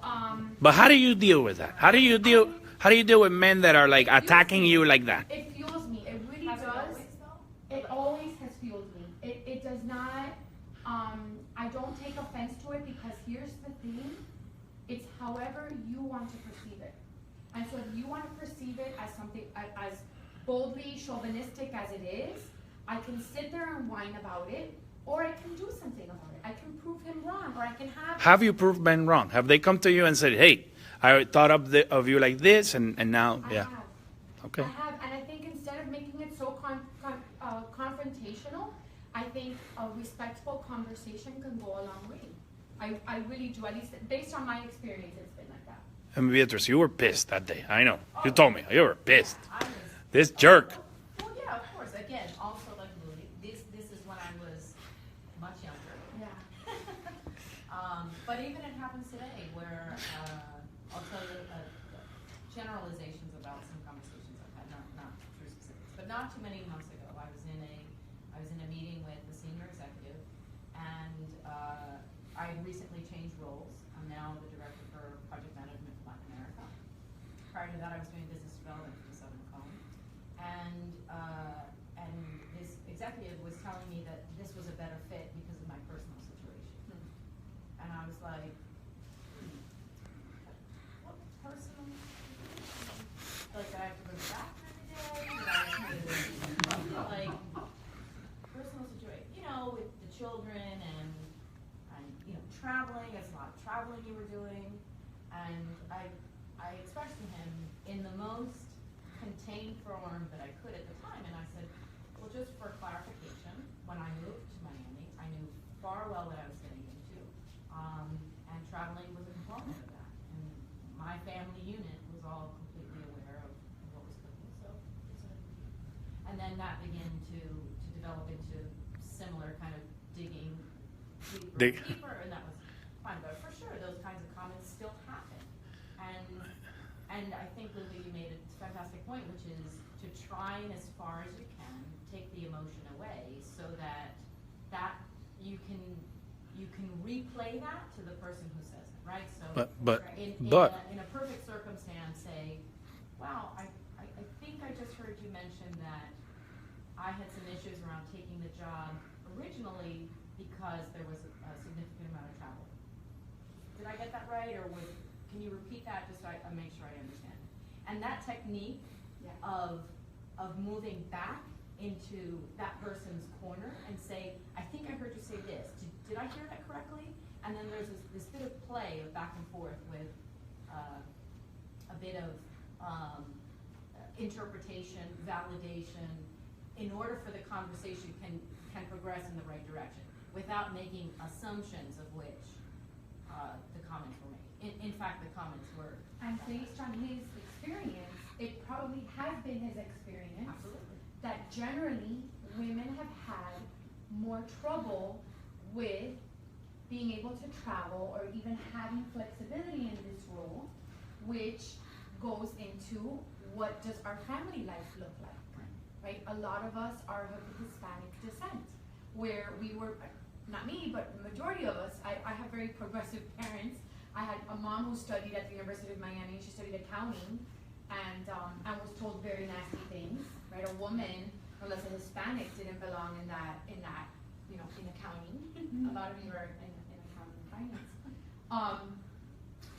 but how do you deal with that? How do you deal with men that are like attacking you like that? It fuels me. It really does. It always has fueled me. It does not. I don't take offense to it, because here's the thing. It's however you want to perceive it. And so if you want to perceive it as something as boldly chauvinistic as it is, I can sit there and whine about it, or I can do something about it. I can prove him wrong, or I can have... Have you proved men wrong? Have they come to you and said, hey, I thought of you like this, and now, I have. Okay. I have, and I think instead of making it so confrontational, I think a respectful conversation can go a long way. I really do, at least based on my experience, it's been like that. And Beatrice, you were pissed that day. I know. You told me you were pissed. I was. This jerk. Well, yeah, of course. Again, also like Louis, this is when I was much younger. Yeah. But even it happens today where I'll tell you generalizations about some conversations I've had, not true specifics, but not too many months ago. I was in a meeting with the senior executive, and I recently changed roles. I'm now the director for project management for Latin America. Prior to that, I was doing business development for the Southern Cone, and this executive was telling me that this was a better fit because of my personal situation. And I was like, what personal? Like, I have to go to the doctor every day? Like, personal situation, with the children and traveling, it's a lot of traveling you were doing. And I expressed to him in the most contained form that I could at the time, and I said, well, just for clarification, when I moved to Miami, I knew far well what I was getting into, and traveling was a component of that. And my family unit was all completely aware of what was cooking, so it's and then that began to develop into similar kind of digging deeper, and that was fine. But for sure, those kinds of comments still happen, and I think Lily, you made a fantastic point, which is to try and as far as you can take the emotion away, so that you can replay that to the person who says it, right? So in a perfect circumstance, say, wow, I think I just heard you mention that I had some issues around taking the job originally because there was a significant amount of travel. Did I get that right, or can you repeat that just so I make sure I understand? And that technique of moving back into that person's corner and say, I think I heard you say this. Did I hear that correctly? And then there's this bit of play of back and forth with a bit of interpretation, validation, in order for the conversation can progress in the right direction without making assumptions of which the comments were made. In fact, the comments were. And based on his experience, it probably has been his experience. Absolutely. That generally women have had more trouble with being able to travel or even having flexibility in this role, which goes into what does our family life look like, right? A lot of us are of Hispanic descent, where we were, not me, but the majority of us, I have very progressive parents. I had a mom who studied at the University of Miami. She studied accounting and was told very nasty things, right? A woman, unless a Hispanic, didn't belong in that, in accounting. A lot of you are in accounting and finance.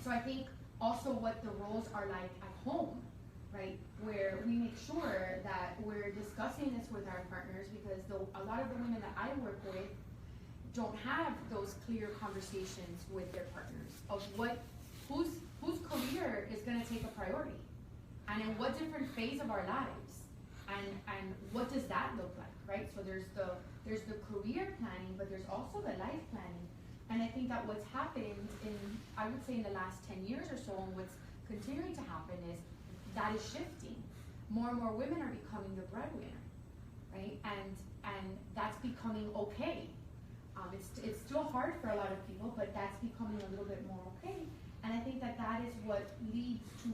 So I think also what the roles are like at home, right? Where we make sure that we're discussing this with our partners, because a lot of the women that I work with don't have those clear conversations with their partners of whose career is going to take a priority, and in what different phase of our lives, and what does that look like, right? So there's the career planning, but there's also the life planning. And I think that what's happened I would say in the last 10 years or so, and what's continuing to happen is that is shifting. More and more women are becoming the breadwinner, right? And that's becoming okay. It's still hard for a lot of people, but that's becoming a little bit more okay. And I think that is what leads to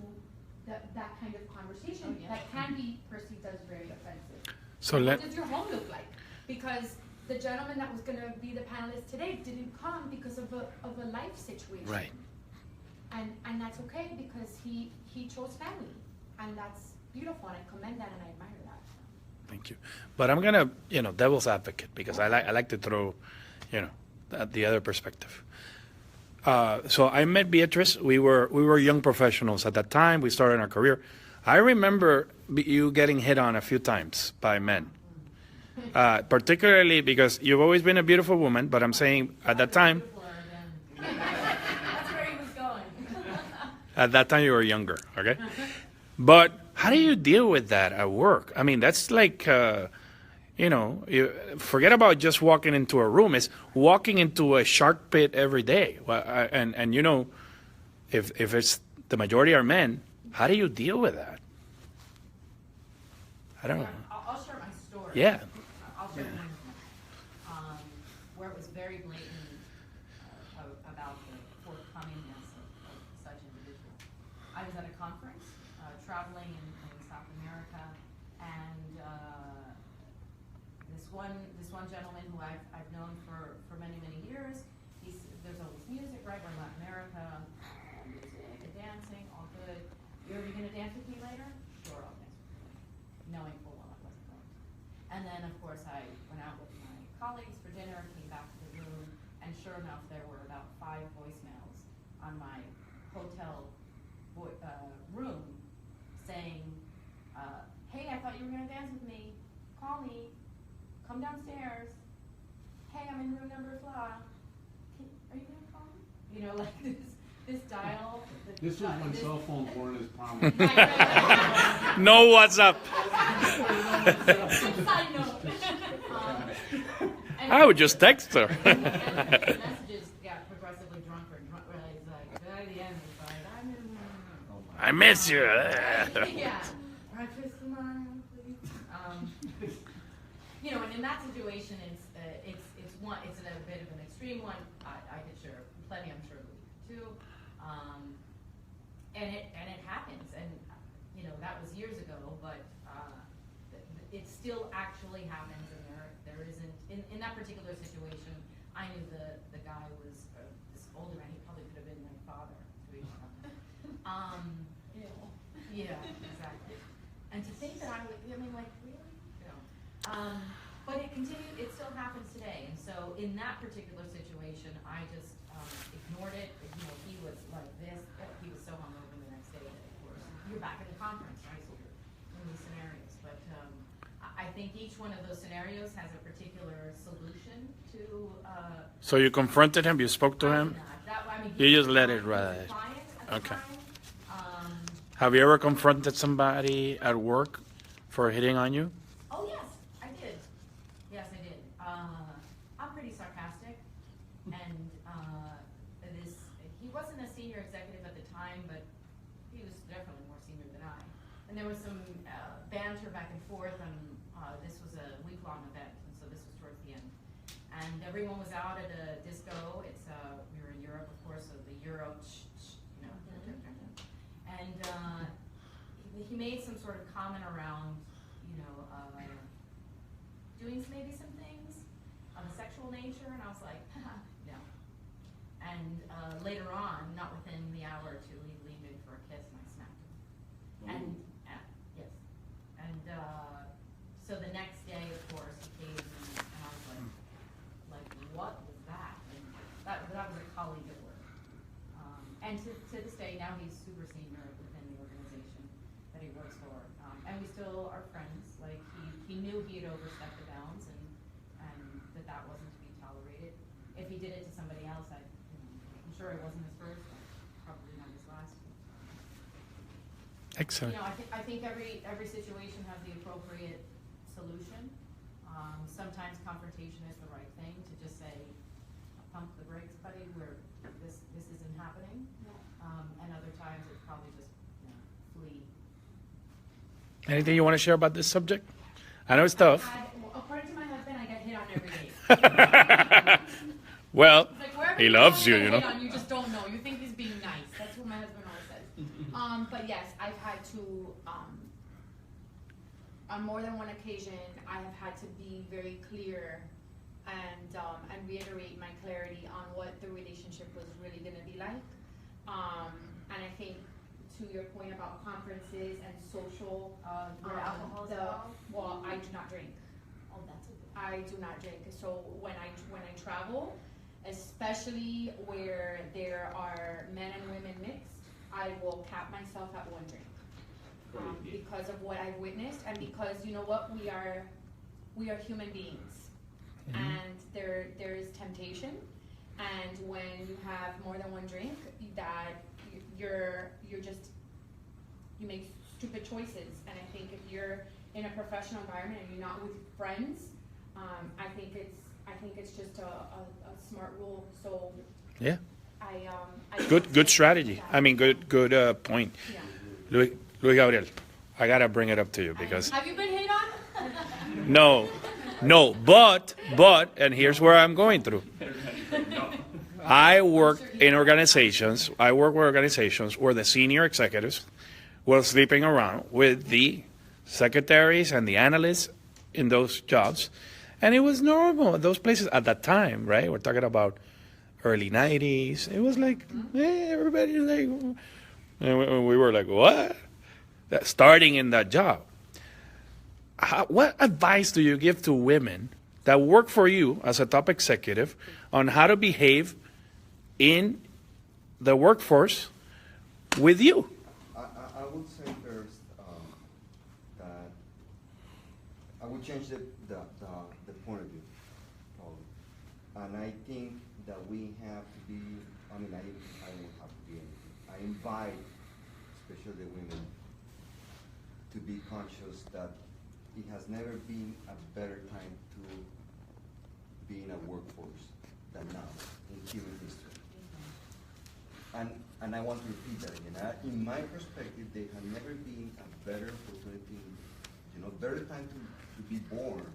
that kind of conversation that can be perceived as very offensive. So what does your home look like? Because the gentleman that was going to be the panelist today didn't come because of a life situation. Right. And that's okay, because he chose family, and that's beautiful, and I commend that and I admire that. Thank you. But I'm gonna, devil's advocate, because I like to throw, the other perspective. So I met Beatrice. We were young professionals at that time. We started our career. I remember you getting hit on a few times by men, particularly because you've always been a beautiful woman. But I'm saying at that time. That's where he was going. At that time you were younger, okay? But how do you deal with that at work? I mean, that's like forget about just walking into a room. It's walking into a shark pit every day. And if it's the majority are men, how do you deal with that? I don't know. I'll share my story. Yeah. I'll share mine. Where it was very blatant about the forthcomingness of such individuals. I was at a conference, traveling in South America, and this one gentleman who I've known for many years. There's always music, right? We're in Latin America, music and dancing, all good. Are you gonna dance with me later? Sure, I'll dance with you, knowing full well I wasn't going to. And then, of course, I went out with my colleagues for dinner, came back to the room, and sure enough, there were about 5 voicemails on my hotel room saying, hey, I thought you were going to dance with me. Call me. Come downstairs. Hey, I'm in room number blah. Are you going to call me? Like this dial. This was when cell phones weren't as prominent. No, what's up? Side note. I would just text her. And the messages got progressively drunker and drunker. It's like, by the end, it's like, I'm in. I miss you. Yeah. Breakfast tomorrow, please. And in that situation, it's a bit of an extreme one. I could share plenty. I'm sure Louis too. And it happens, and that was years ago, but it still actually happens, and there isn't in that particular situation. I knew the guy was this older man. He probably could have been my father. Yeah, exactly. And to think that really? But it continued, it still happens today. And so in that particular situation, I just ignored it. He was like this. He was so hungover the next day that, of course, you're back at the conference, right? So you're in these scenarios. But I think each one of those scenarios has a particular solution to. So you confronted him? You spoke to him? You just let it ride. Okay. Have you ever confronted somebody at work for hitting on you? Oh, yes, I did. Yes, I did. I'm pretty sarcastic, and he wasn't a senior executive at the time, but he was definitely more senior than I. And there was some banter back and forth, and this was a week-long event, and so this was towards the end. And everyone was out at a disco. We were in Europe, of course, so the Euro, and he made some sort of comment around, doing maybe some things of a sexual nature, and I was like, no. And later on, not within the hour or two, he leaned in for a kiss, and I snapped him. And yes, and so the next day, of course, he came, and I was like, what was that? And that was a colleague at work. And to this day, now he's super senior within the organization that he works for, and we still are friends. Like he knew he had overstepped the bounds, and that wasn't to be tolerated. If he did it to somebody else, I'm sure it wasn't his first, but probably not his last. Excellent. I think every situation has the appropriate solution. Sometimes confrontation is the right thing to just say, pump the brakes, buddy. This isn't happening. And other times it's probably just flee. Anything you want to share about this subject? I know it's tough. According to my husband, I get hit on every day. Well, Like, he loves you, hit on, you just don't know. You think he's being nice. That's what my husband always says. But yes, I've had to, on more than one occasion, I have had to be very clear and reiterate my clarity on what the relationship was really going to be like. And I think to your point about conferences and social, Where alcohol is involved? well, I do not drink. Oh, that's a good. I do not drink. So when I travel, especially where there are men and women mixed, I will cap myself at 1 drink. Because of what I've witnessed, and because you know what, we are human beings, and there is temptation, and when you have more than 1 drink, that you make stupid choices. And I think if in a professional environment and you're not with friends, I think it's just a smart rule. So Yeah. I Good strategy. I mean, good point. Yeah. Luis Gabriel, I gotta bring it up to you because Have you been hit on? no, but, and here's where I'm going through. I work with organizations where the senior executives were sleeping around with the secretaries and the analysts in those jobs, and it was normal at those places at that time, right? We're talking about early 90s. It was like, hey, everybody like, and we were like, what? Starting in that job. What advice do you give to women that work for you as a top executive on how to behave in the workforce with you? I would say first that I would change the point of view, probably. And I think that we have to be, I mean, I don't have to be anything. I invite, especially the women, to be conscious that it has never been a better time to be in a workforce than now in human history. And I want to repeat that again. In my perspective, there has never been a better opportunity, better time to be born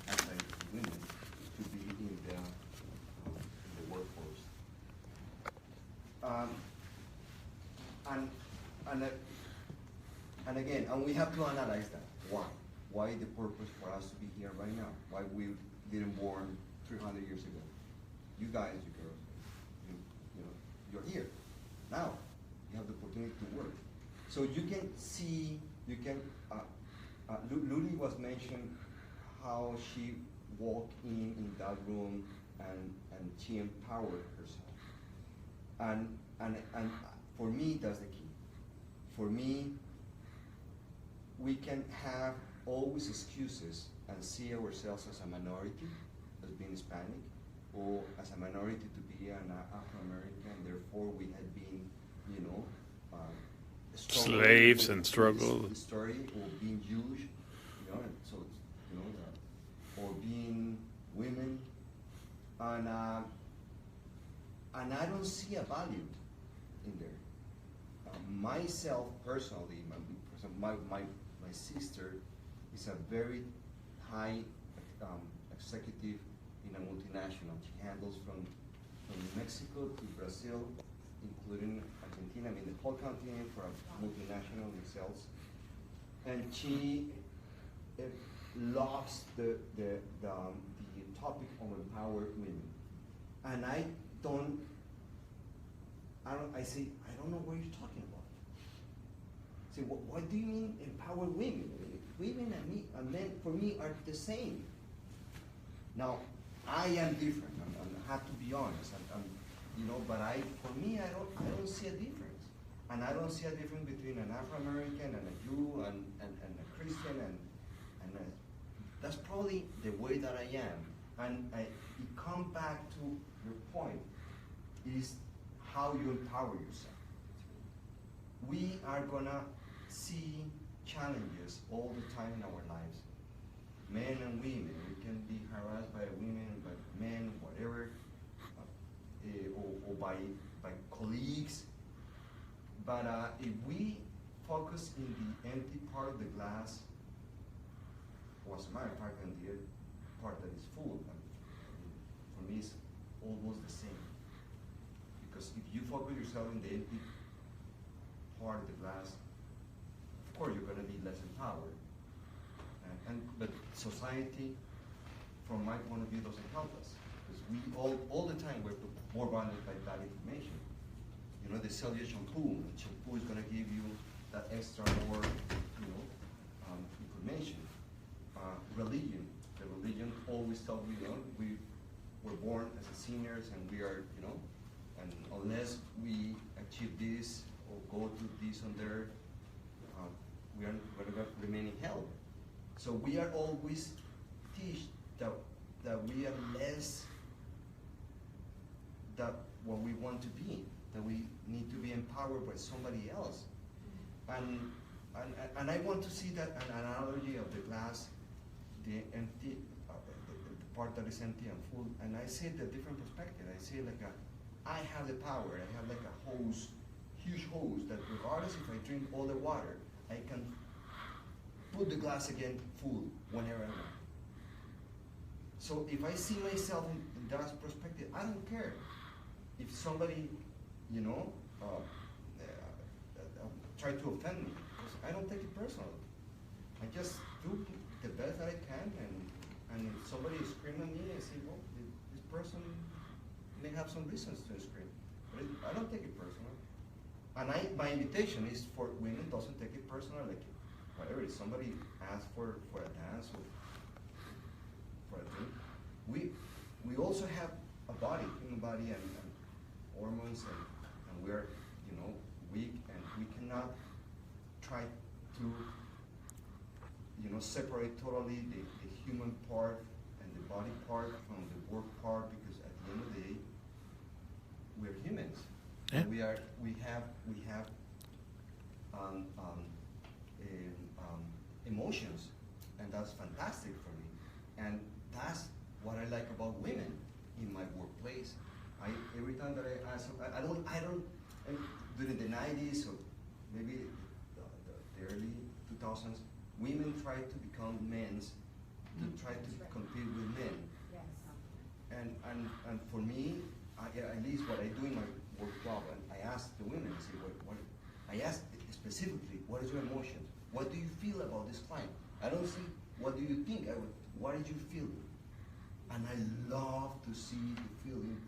as a women, to be in the workforce. And again, we have to analyze that. Why? Why the purpose for us to be here right now? Why we didn't born 300 years ago? You guys, you girls, you're here. Now, you have the opportunity to work. So you can see, Luli was mentioning how she walked in that room and she empowered herself. And for me, that's the key. For me, we can have always excuses and see ourselves as a minority, as being Hispanic, or as a minority to be an Afro-American, therefore we had been, slaves and struggle. Story, or being Jewish, so or being women, and I don't see a value in there. Myself personally, my sister is a very high executive in a multinational. She handles from Mexico to Brazil, including Argentina, I mean the whole continent for a multinational in sales. And she loves the topic of empowered women. And I say, I don't know what you're talking about. I say, what do you mean empowered women? Women and men, for me, are the same. Now, I am different. I have to be honest. But for me, I don't see a difference. And I don't see a difference between an Afro-American and a Jew and a Christian. And that's probably the way that I am. And it comes back to your point, is how you empower yourself. We are gonna see challenges all the time in our lives. Men and women, we can be harassed by women, by men, whatever, or by colleagues. But if we focus in the empty part of the glass, or as a matter of fact, in the part that is full, for me it's almost the same. Because if you focus yourself in the empty part of the glass, of course you're going to be less empowered. But society, from my point of view, doesn't help us. Because we all the time we're more bounded by that information. They sell you shampoo. The shampoo is going to give you that extra more, information. Religion. The religion always tells you, we were born as seniors and we are, and unless we achieve this or go to this and there, we are going to remain in hell. So we are always taught that we are less than what we want to be, that we need to be empowered by somebody else. And and I want to see that an analogy of the glass, the empty, the part that is empty and full, and I see the different perspective. I see like I have the power. I have like a hose, huge hose that regardless if I drink all the water, I can put the glass again full whenever I want. So if I see myself in that perspective, I don't care if somebody, try to offend me, because I don't take it personally. I just do the best that I can, and if somebody screams at me, I say, well, this person may have some reasons to scream, but I don't take it personally. And my invitation is for women doesn't take it personal, like whatever. If somebody asks for a dance or for a drink, we also have a body, human body, and hormones, and we're weak, and we cannot try to separate totally the human part and the body part from the work part, because at the end of the day, we're humans. Yeah. And we have emotions, and that's fantastic for me. And that's what I like about women in my workplace. Every time that I ask, I don't, and during the 90s or maybe the early 2000s, women tried to become men's, to try to compete with men. Yes. And for me, at least what I do in my work job, and I ask the women, I say, I ask specifically, what is your emotions? What do you feel about this client? I don't say, what do you think? What did you feel? And I love to see the feeling,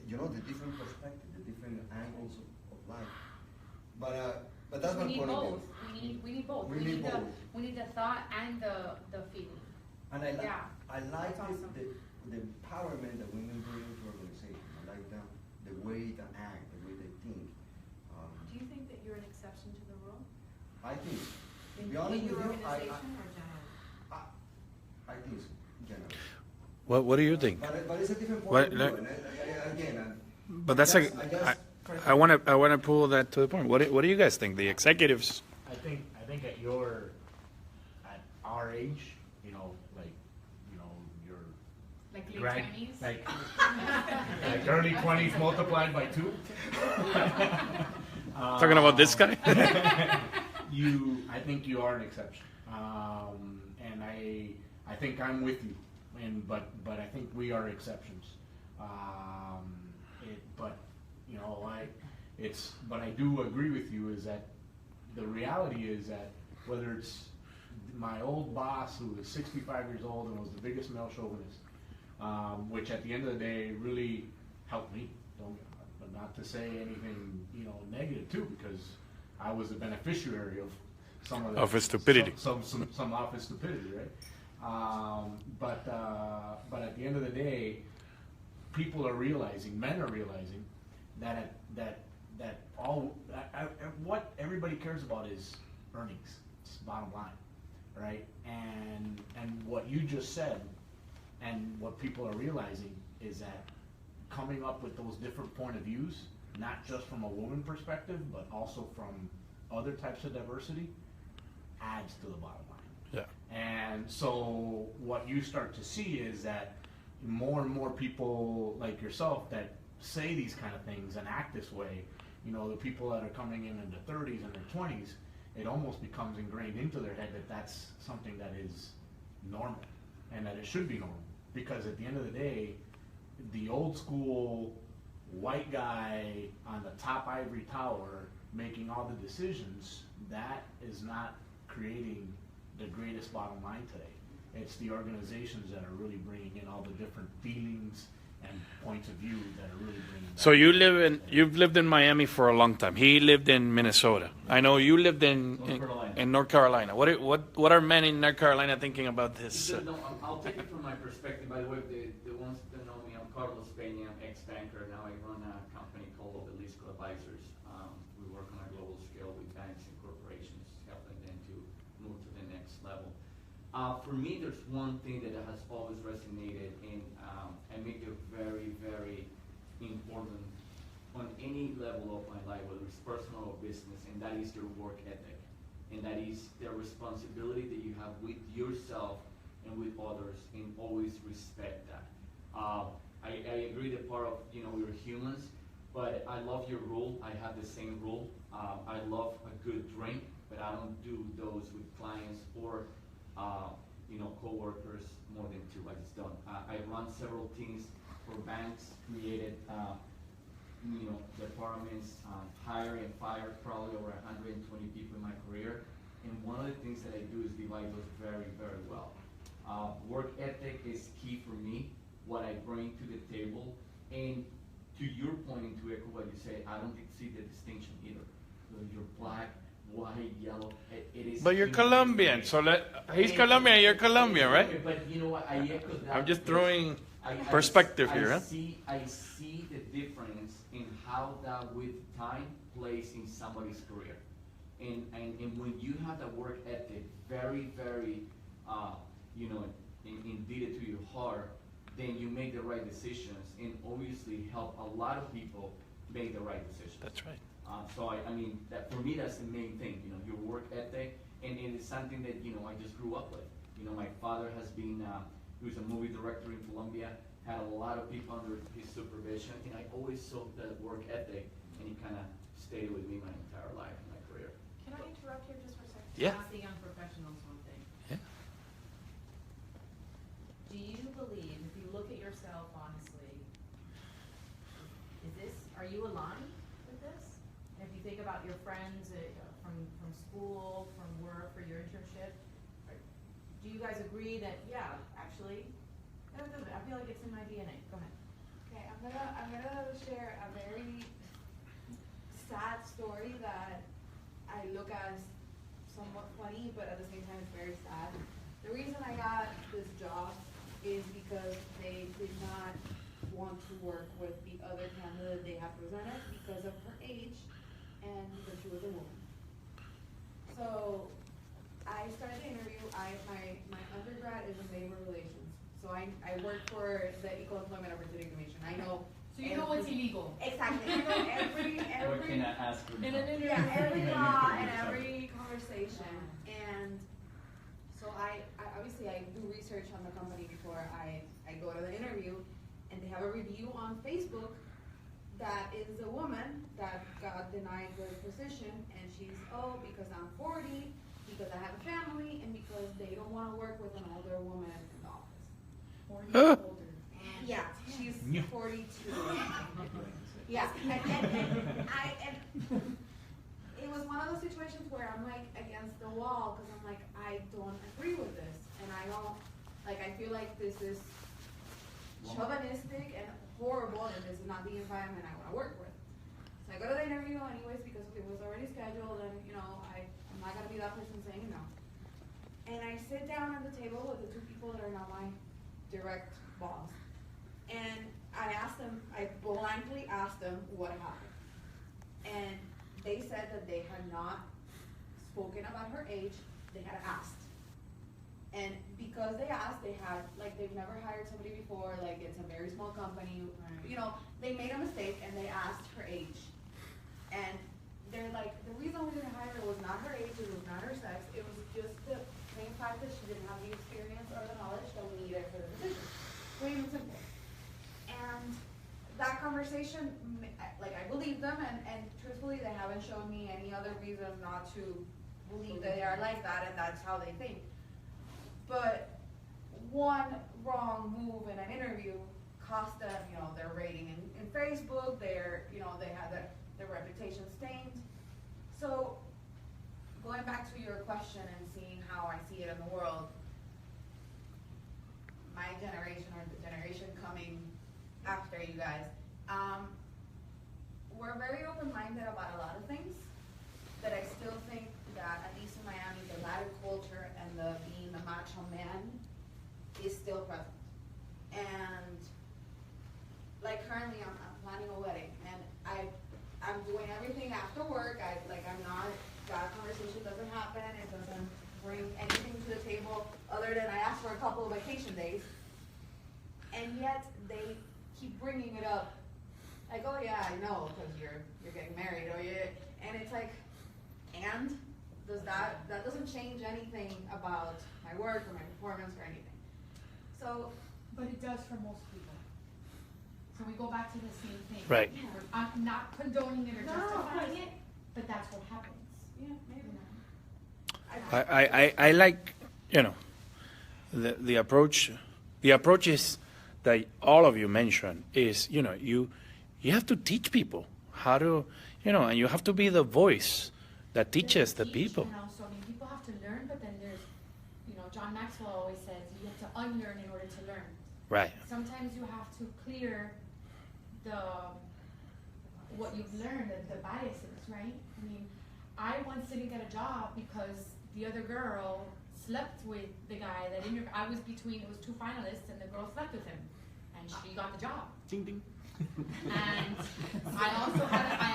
the different perspective, the different angles of life. But that's my point of view. We need both. We need both. We need the thought and the feeling. And I like That's awesome. the empowerment that women bring to organization. I like the way they act, the way they think. Do you think that you're an exception to the rule? I think, to In be honest with your you, organization or general? I think so, generally. What do you think? But it's a different What- point of view. And again, But that's I want to pull that to the point. What do you guys think? The executives. I think at our age, your Like late 20s? like early 20s multiplied by 2. Talking about this guy? I think you are an exception, and I think I'm with you, but I think we are exceptions. But I do agree with you is that the reality is that whether it's my old boss who was 65 years old and was the biggest male chauvinist, which at the end of the day really helped me. But not to say anything negative too, because I was a beneficiary of some of that, Of his stupidity. some office stupidity, right? But at the end of the day, people are realizing, men are realizing that what everybody cares about is earnings. It's bottom line, right? And what you just said, and what people are realizing is that coming up with those different point of views, not just from a woman perspective, but also from other types of diversity, adds to the bottom line. Yeah. And so what you start to see is that more and more people like yourself that say these kind of things and act this way, the people that are coming in their 30s and their 20s, it almost becomes ingrained into their head that that's something that is normal and that it should be normal. Because at the end of the day, the old school white guy on the top ivory tower making all the decisions, that is not creating the greatest bottom line today. It's the organizations that are really bringing in all the different feelings and points of view that are really bringing. So you've lived in Miami for a long time. He lived in Minnesota. I know you lived in North Carolina. What are men in North Carolina thinking about this? No, I'll take it from my perspective. By the way, the ones that know me, I'm Carlos Peña, ex-banker. Now I run a company called Obelisco Advisors. We work on a global scale with banks and corporations, helping them to move to the next level. For me, there's one thing that has always resonated and make it very, very important on any level of my life, whether it's personal or business, and that is your work ethic. and that is the responsibility that you have with yourself and with others, and always respect that. I agree that part of, we're humans, but I love your rule. I have the same rule. I love a good drink, but I don't do those with clients or coworkers more than two. I just don't. I run several teams for banks, created departments, hire and fire probably over 120 people in my career. And one of the things that I do is divide those very, very well. Work ethic is key for me, what I bring to the table. And to your point, and to echo what you say, I don't see the distinction either. Whether you're black, white, yellow, it is. But you're Colombian, so he's Colombian, you're Colombian, right? But you know what, I echo that. I'm just because throwing perspective here, huh? I see the difference in how that with time plays in somebody's career. And when you have that work ethic very, very, indeed it to your heart, then you make the right decisions and obviously help a lot of people make the right decisions. That's right. So that for me, that's the main thing, your work ethic, and it's something that, I just grew up with. My father has been, he was a movie director in Colombia, had a lot of people under his supervision, and I always saw that work ethic, and it kind of stayed with me my entire life and my career. Can I interrupt here just for a second? Yeah. Ask the young professionals one thing. Yeah. Do you believe, if you look at yourself honestly, are you aligned with this? If you think about your friends from school, from work, for your internship, do you guys agree that, yeah, actually, I feel like it's in my DNA. Go ahead. Okay, I'm gonna share a very sad story that I look at as somewhat funny, but at the same time it's very sad. The reason I got this job is because they did not want to work with the other candidate they had presented because of her age and because she was a woman. So I started the interview. My undergrad is in labor relations. So I work for the Equal Employment Opportunity Commission. I know. So you know what's illegal. Exactly. I know every What can I ask for? every law and every conversation. And so I obviously I do research on the company before I go to the interview, and they have a review on Facebook that is a woman that got denied the position, and she's, because I'm 40, because I have a family, and because they don't want to work with an older woman in the office. 40 years older. And yeah, she's 42. Yeah, and it was one of those situations where I'm like against the wall because I'm like, I don't agree with this, and I don't, I feel like this is chauvinistic and horrible, and this is not the environment I want to work with. So I go to the interview anyways because it was already scheduled, and I'm not gonna be that person saying no. And I sit down at the table with the two people that are now my direct boss, and I blankly asked them what happened, and they said that they had not spoken about her age. They had asked. And because they asked, they had, they've never hired somebody before, it's a very small company, they made a mistake and they asked her age. And they're like, the reason we didn't hire her was not her age, it was not her sex, it was just the plain fact that she didn't have the experience or the knowledge that we needed for the position. Plain and simple. And that conversation, I believe them, and truthfully, they haven't shown me any other reason not to believe that they are like that, and that's how they think. But one wrong move in an interview cost them, their rating in Facebook, they had their reputation stained. So going back to your question and seeing how I see it in the world, my generation or the generation coming after you guys, we're very open-minded about a lot of things, but I still think that, at least in Miami, the Latin culture and the being the macho man is still present. And currently I'm planning a wedding, and I'm doing everything after work. That conversation doesn't happen, it doesn't bring anything to the table other than I ask for a couple of vacation days. And yet they keep bringing it up, oh yeah, I know, because you're getting married, and it's like, and that doesn't change anything about my work or my performance or anything. So, But it does for most people. So we go back to the same thing. Right. I'm not condoning it or No, justifying no. it, but that's what happens. yeah, maybe. I like, you know, the approach. The approach is that all of you mentioned is, you know, you have to teach people how to, you know, and you have to be the voice that teaches the Teach, people. You know, so I mean, people have to learn, but then there's, you know, John Maxwell always says you have to unlearn in order to learn. Right. Sometimes you have to clear what you've learned, the biases, right? I mean, I once didn't get a job because the other girl slept with the guy that I was between, it was two finalists, and the girl slept with him, and she got the job. Ding ding. And I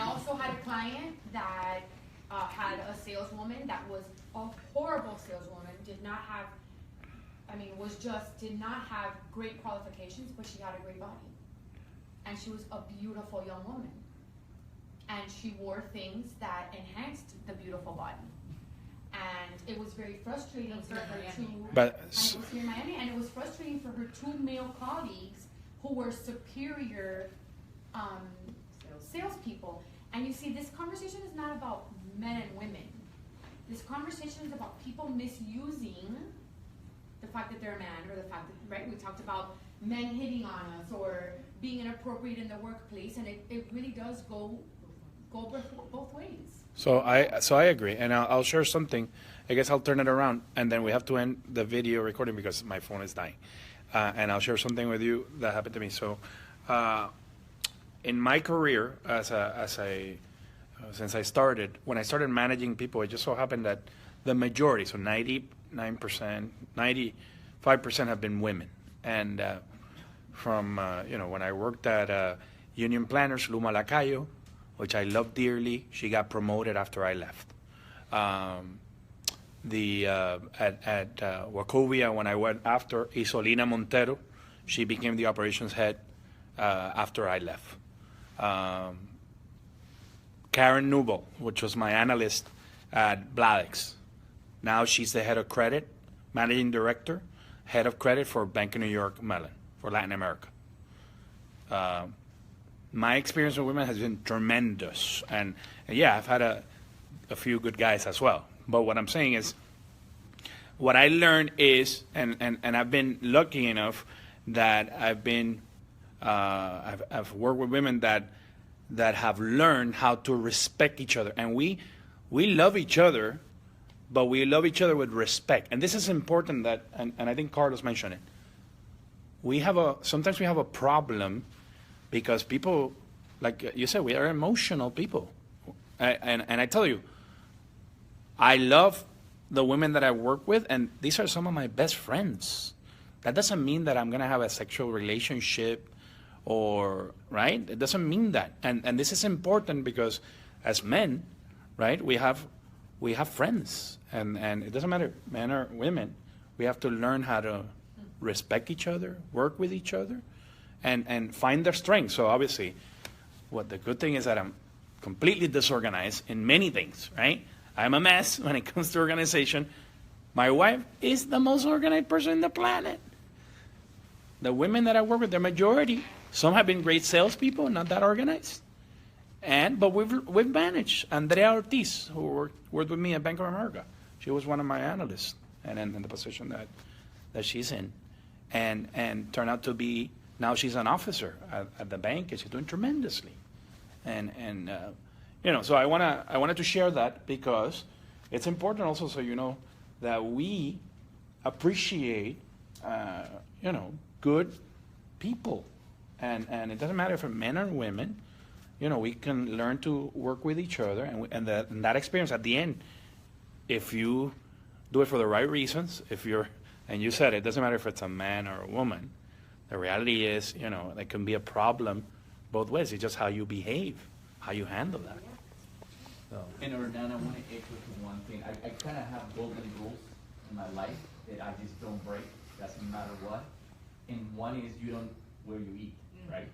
also had a client that had a saleswoman that was a horrible saleswoman, did not have great qualifications, but she had a great body. And she was a beautiful young woman. And she wore things that enhanced the beautiful body. And it was very frustrating for her and it was frustrating for her two male colleagues who were superior salespeople. And you see, this conversation is not about men and women. This conversation is about people misusing the fact that they're a man, or the fact that, right, we talked about men hitting on us or being inappropriate in the workplace, and it really does go both ways. So I agree, and I'll share something. I guess I'll turn it around, and then we have to end the video recording because my phone is dying. And I'll share something with you that happened to me. So, in my career, since I started, when I started managing people, it just so happened that the majority, so 99%, 95% have been women. And from when I worked at Union Planners, Luma Lacayo, which I love dearly, she got promoted after I left. At Wachovia, when I went after Isolina Montero, she became the operations head after I left. Karen Newell, which was my analyst at Bladex. Now she's the head of credit, managing director, head of credit for Bank of New York Mellon for Latin America. My experience with women has been tremendous. And yeah, I've had a few good guys as well. But what I'm saying is, what I learned is, and I've been lucky enough that I've worked with women that have learned how to respect each other. And we love each other, but we love each other with respect. And this is important that, and I think Carlos mentioned it. Sometimes we have a problem because people, like you said, we are emotional people. And I tell you, I love the women that I work with, and these are some of my best friends. That doesn't mean that I'm going to have a sexual relationship or, right? It doesn't mean that. And this is important because as men, right, we have friends. And it doesn't matter, men or women, we have to learn how to respect each other, work with each other, and find their strengths. So obviously, what the good thing is that I'm completely disorganized in many things, right? I'm a mess when it comes to organization. My wife is the most organized person on the planet. The women that I work with, the majority, some have been great salespeople, not that organized. But we've managed. Andrea Ortiz, who worked with me at Bank of America, she was one of my analysts, and in the position that she's in, and turned out to be, now she's an officer at the bank, and she's doing tremendously. So I wanted to share that because it's important also, so you know that we appreciate good people, and it doesn't matter if it's men or women. We can learn to work with each other, and that experience at the end, if you do it for the right reasons, and you said it doesn't matter if it's a man or a woman. The reality is, there can be a problem both ways. It's just how you behave, how you handle that. So. And Ordan, I want to echo to one thing. I kind of have golden rules in my life that I just don't break, doesn't matter what. And one is you don't where you eat, right?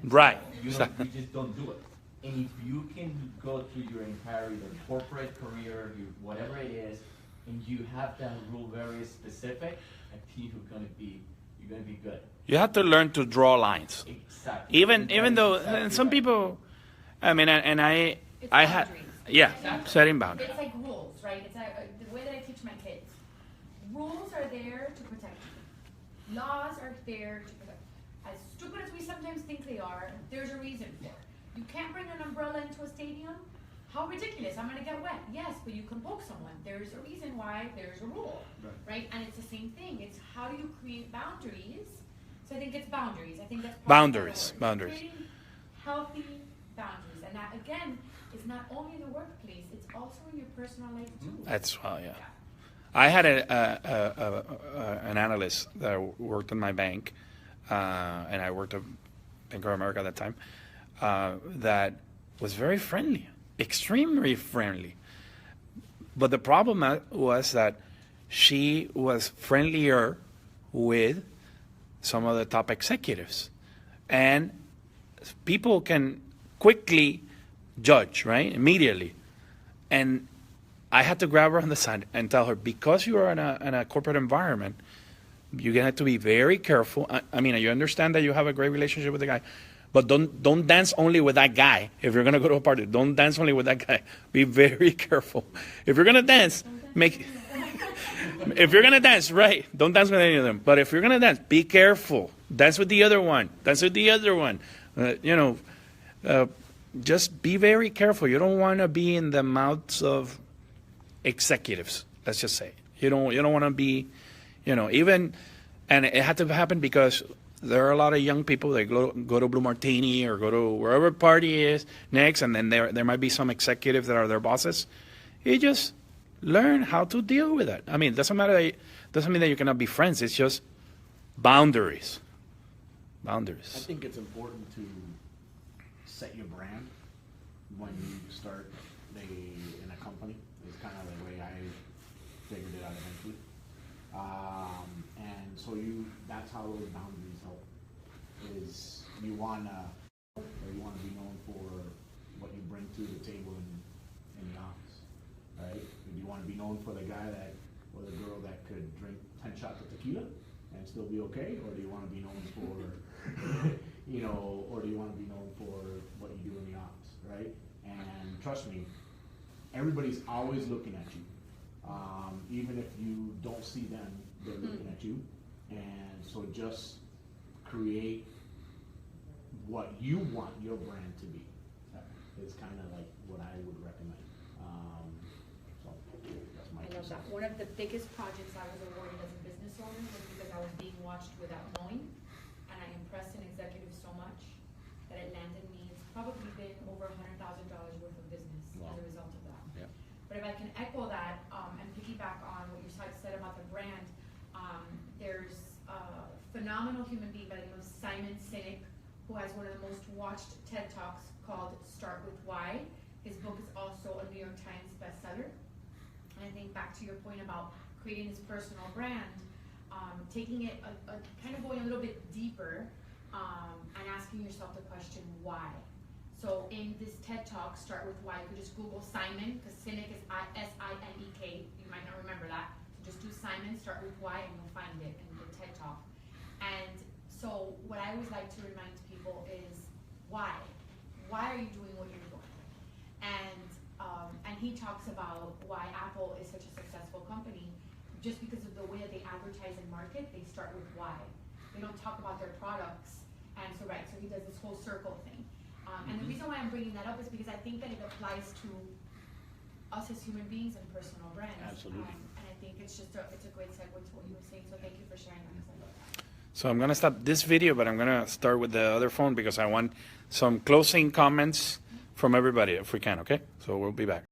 Right. You just don't do it. And if you can go through your entire either corporate career, whatever it is, and you have that rule very specific, I think you're gonna be good. You have to learn to draw lines. Exactly. Even though Exactly and some right. people, I mean, and I It's had, boundaries. yeah, Exactly. setting boundaries. It's like rules, right? It's like the way that I teach my kids. Rules are there to protect you. Laws are there to protect. As stupid as we sometimes think they are, there's a reason for it. You can't bring an umbrella into a stadium. How ridiculous! I'm gonna get wet. Yes, but you can poke someone. There's a reason why there's a rule, right? And it's the same thing. It's how do you create boundaries? So I think it's boundaries. I think that's part Boundaries, of the word. boundaries. Creating healthy boundaries, and that again is not only in the workplace; it's also in your personal life too. That's well, yeah. I had an analyst that worked in my bank, and I worked at Bank of America at that time. That was very friendly, extremely friendly. But the problem was that she was friendlier with some of the top executives, and people can quickly judge, right? Immediately. And I had to grab her on the side and tell her, because you are in a corporate environment, you're gonna have to be very careful. I mean, you understand that you have a great relationship with the guy, but don't dance only with that guy. If you're gonna go to a party, don't dance only with that guy. Be very careful. If you're gonna dance, if you're gonna dance, right, don't dance with any of them. But if you're gonna dance, be careful. Dance with the other one. Dance with the other one. Just be very careful. You don't want to be in the mouths of executives. Let's just say you don't want to be, even, and it had to happen because there are a lot of young people that go to Blue Martini or go to wherever party is next, and then there might be some executives that are their bosses. You just learn how to deal with that. I mean, doesn't mean that you cannot be friends. It's just boundaries. I think it's important to set your brand when you start in a company. It's kind of the way I figured it out eventually. And so that's how those boundaries help. Is you wanna be known for what you bring to the table in the office, right? Do you want to be known for the guy or the girl that could drink 10 shots of tequila and still be okay, or do you want to be known for or do you want to be known for what you do in the office, right? And trust me, everybody's always looking at you. Even if you don't see them, they're looking at you. And so just create what you want your brand to be. It's kind of like what I would recommend. So that's my I love that. One of the biggest projects I was awarded as a business owner was because I was being watched without knowing, and I impressed an executive so much that it landed me. It's probably been over $100,000 worth of business as a result of that. Yeah. But if I can echo that and piggyback on what you said about the brand, there's a phenomenal human being by the name of Simon Sinek, who has one of the most watched TED Talks called Start With Why. His book is also a New York Times bestseller. And I think back to your point about creating this personal brand, taking it kind of going a little bit deeper and asking yourself the question, why? So in this TED Talk, Start With Why, you could just Google Simon, because Sinek is S-I-N-E-K. You might not remember that. So just do Simon, Start With Why, and you'll find it in the TED Talk. And so what I always like to remind people is why? Why are you doing what you're doing? And he talks about why Apple is such a successful company. Just because of the way that they advertise and market, they start with why. They don't talk about their products. And so he does this whole circle thing. And the reason why I'm bringing that up is because I think that it applies to us as human beings and personal brands. Absolutely. And I think it's a great segue to what you were saying. So thank you for sharing that. I love that. So I'm going to stop this video, but I'm going to start with the other phone because I want some closing comments from everybody if we can, okay? So we'll be back.